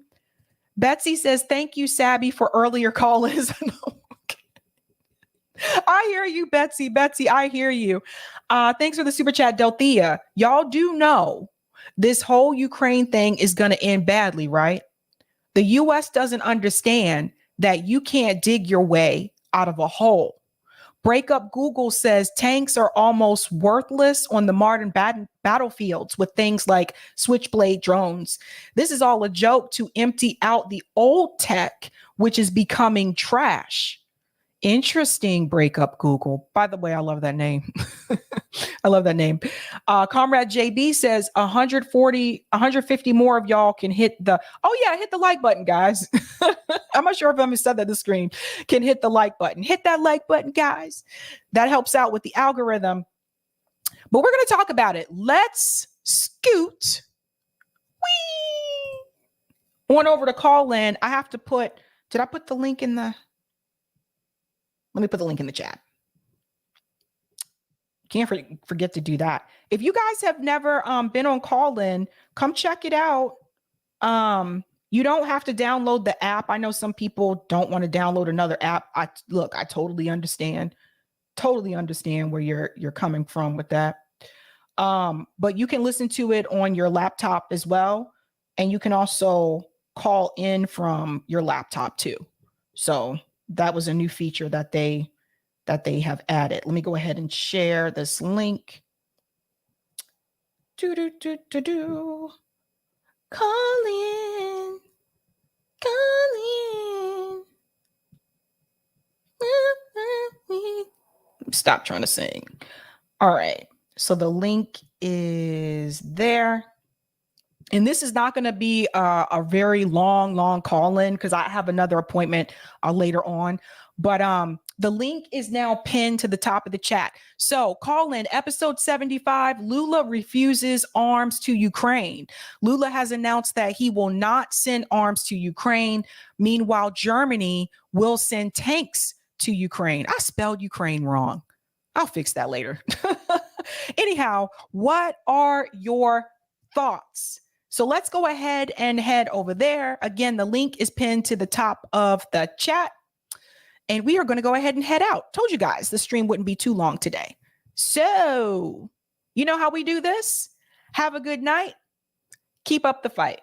Betsy says, thank you, Sabby, for earlier call-ins. I hear you, Betsy. Betsy, I hear you. Thanks for the super chat, Delthea. Y'all do know this whole Ukraine thing is going to end badly, right? The U.S. doesn't understand that you can't dig your way out of a hole. Breakup Google says tanks are almost worthless on the modern battlefields with things like Switchblade drones. This is all a joke to empty out the old tech, which is becoming trash. Interesting breakup, Google. By the way, I love that name. I love that name. Comrade JB says 150 more of y'all can hit the, hit the like button, guys. I'm not sure if I'm said that the screen can hit the like button. Hit that like button, guys. That helps out with the algorithm. But we're going to talk about it. Let's scoot on over to call in. I have to put, did I put the link in the, let me put the link in the chat. Can't forget to do that. If you guys have never been on call in, come check it out. You don't have to download the app. I know some people don't want to download another app. I totally understand. Totally understand where you're coming from with that. But you can listen to it on your laptop as well. And you can also call in from your laptop too. So that was a new feature that they have added. Let me go ahead and share this link. Call in. Stop trying to sing. All right. So the link is there. And this is not going to be a very long call in because I have another appointment later on. But the link is now pinned to the top of the chat. So call in episode 75. Lula refuses arms to Ukraine. Lula has announced that he will not send arms to Ukraine. Meanwhile, Germany will send tanks to Ukraine. I spelled Ukraine wrong. I'll fix that later. Anyhow, what are your thoughts? So let's go ahead and head over there. Again, the link is pinned to the top of the chat. And we are going to go ahead and head out. Told you guys the stream wouldn't be too long today. So, you know how we do this? Have a good night. Keep up the fight.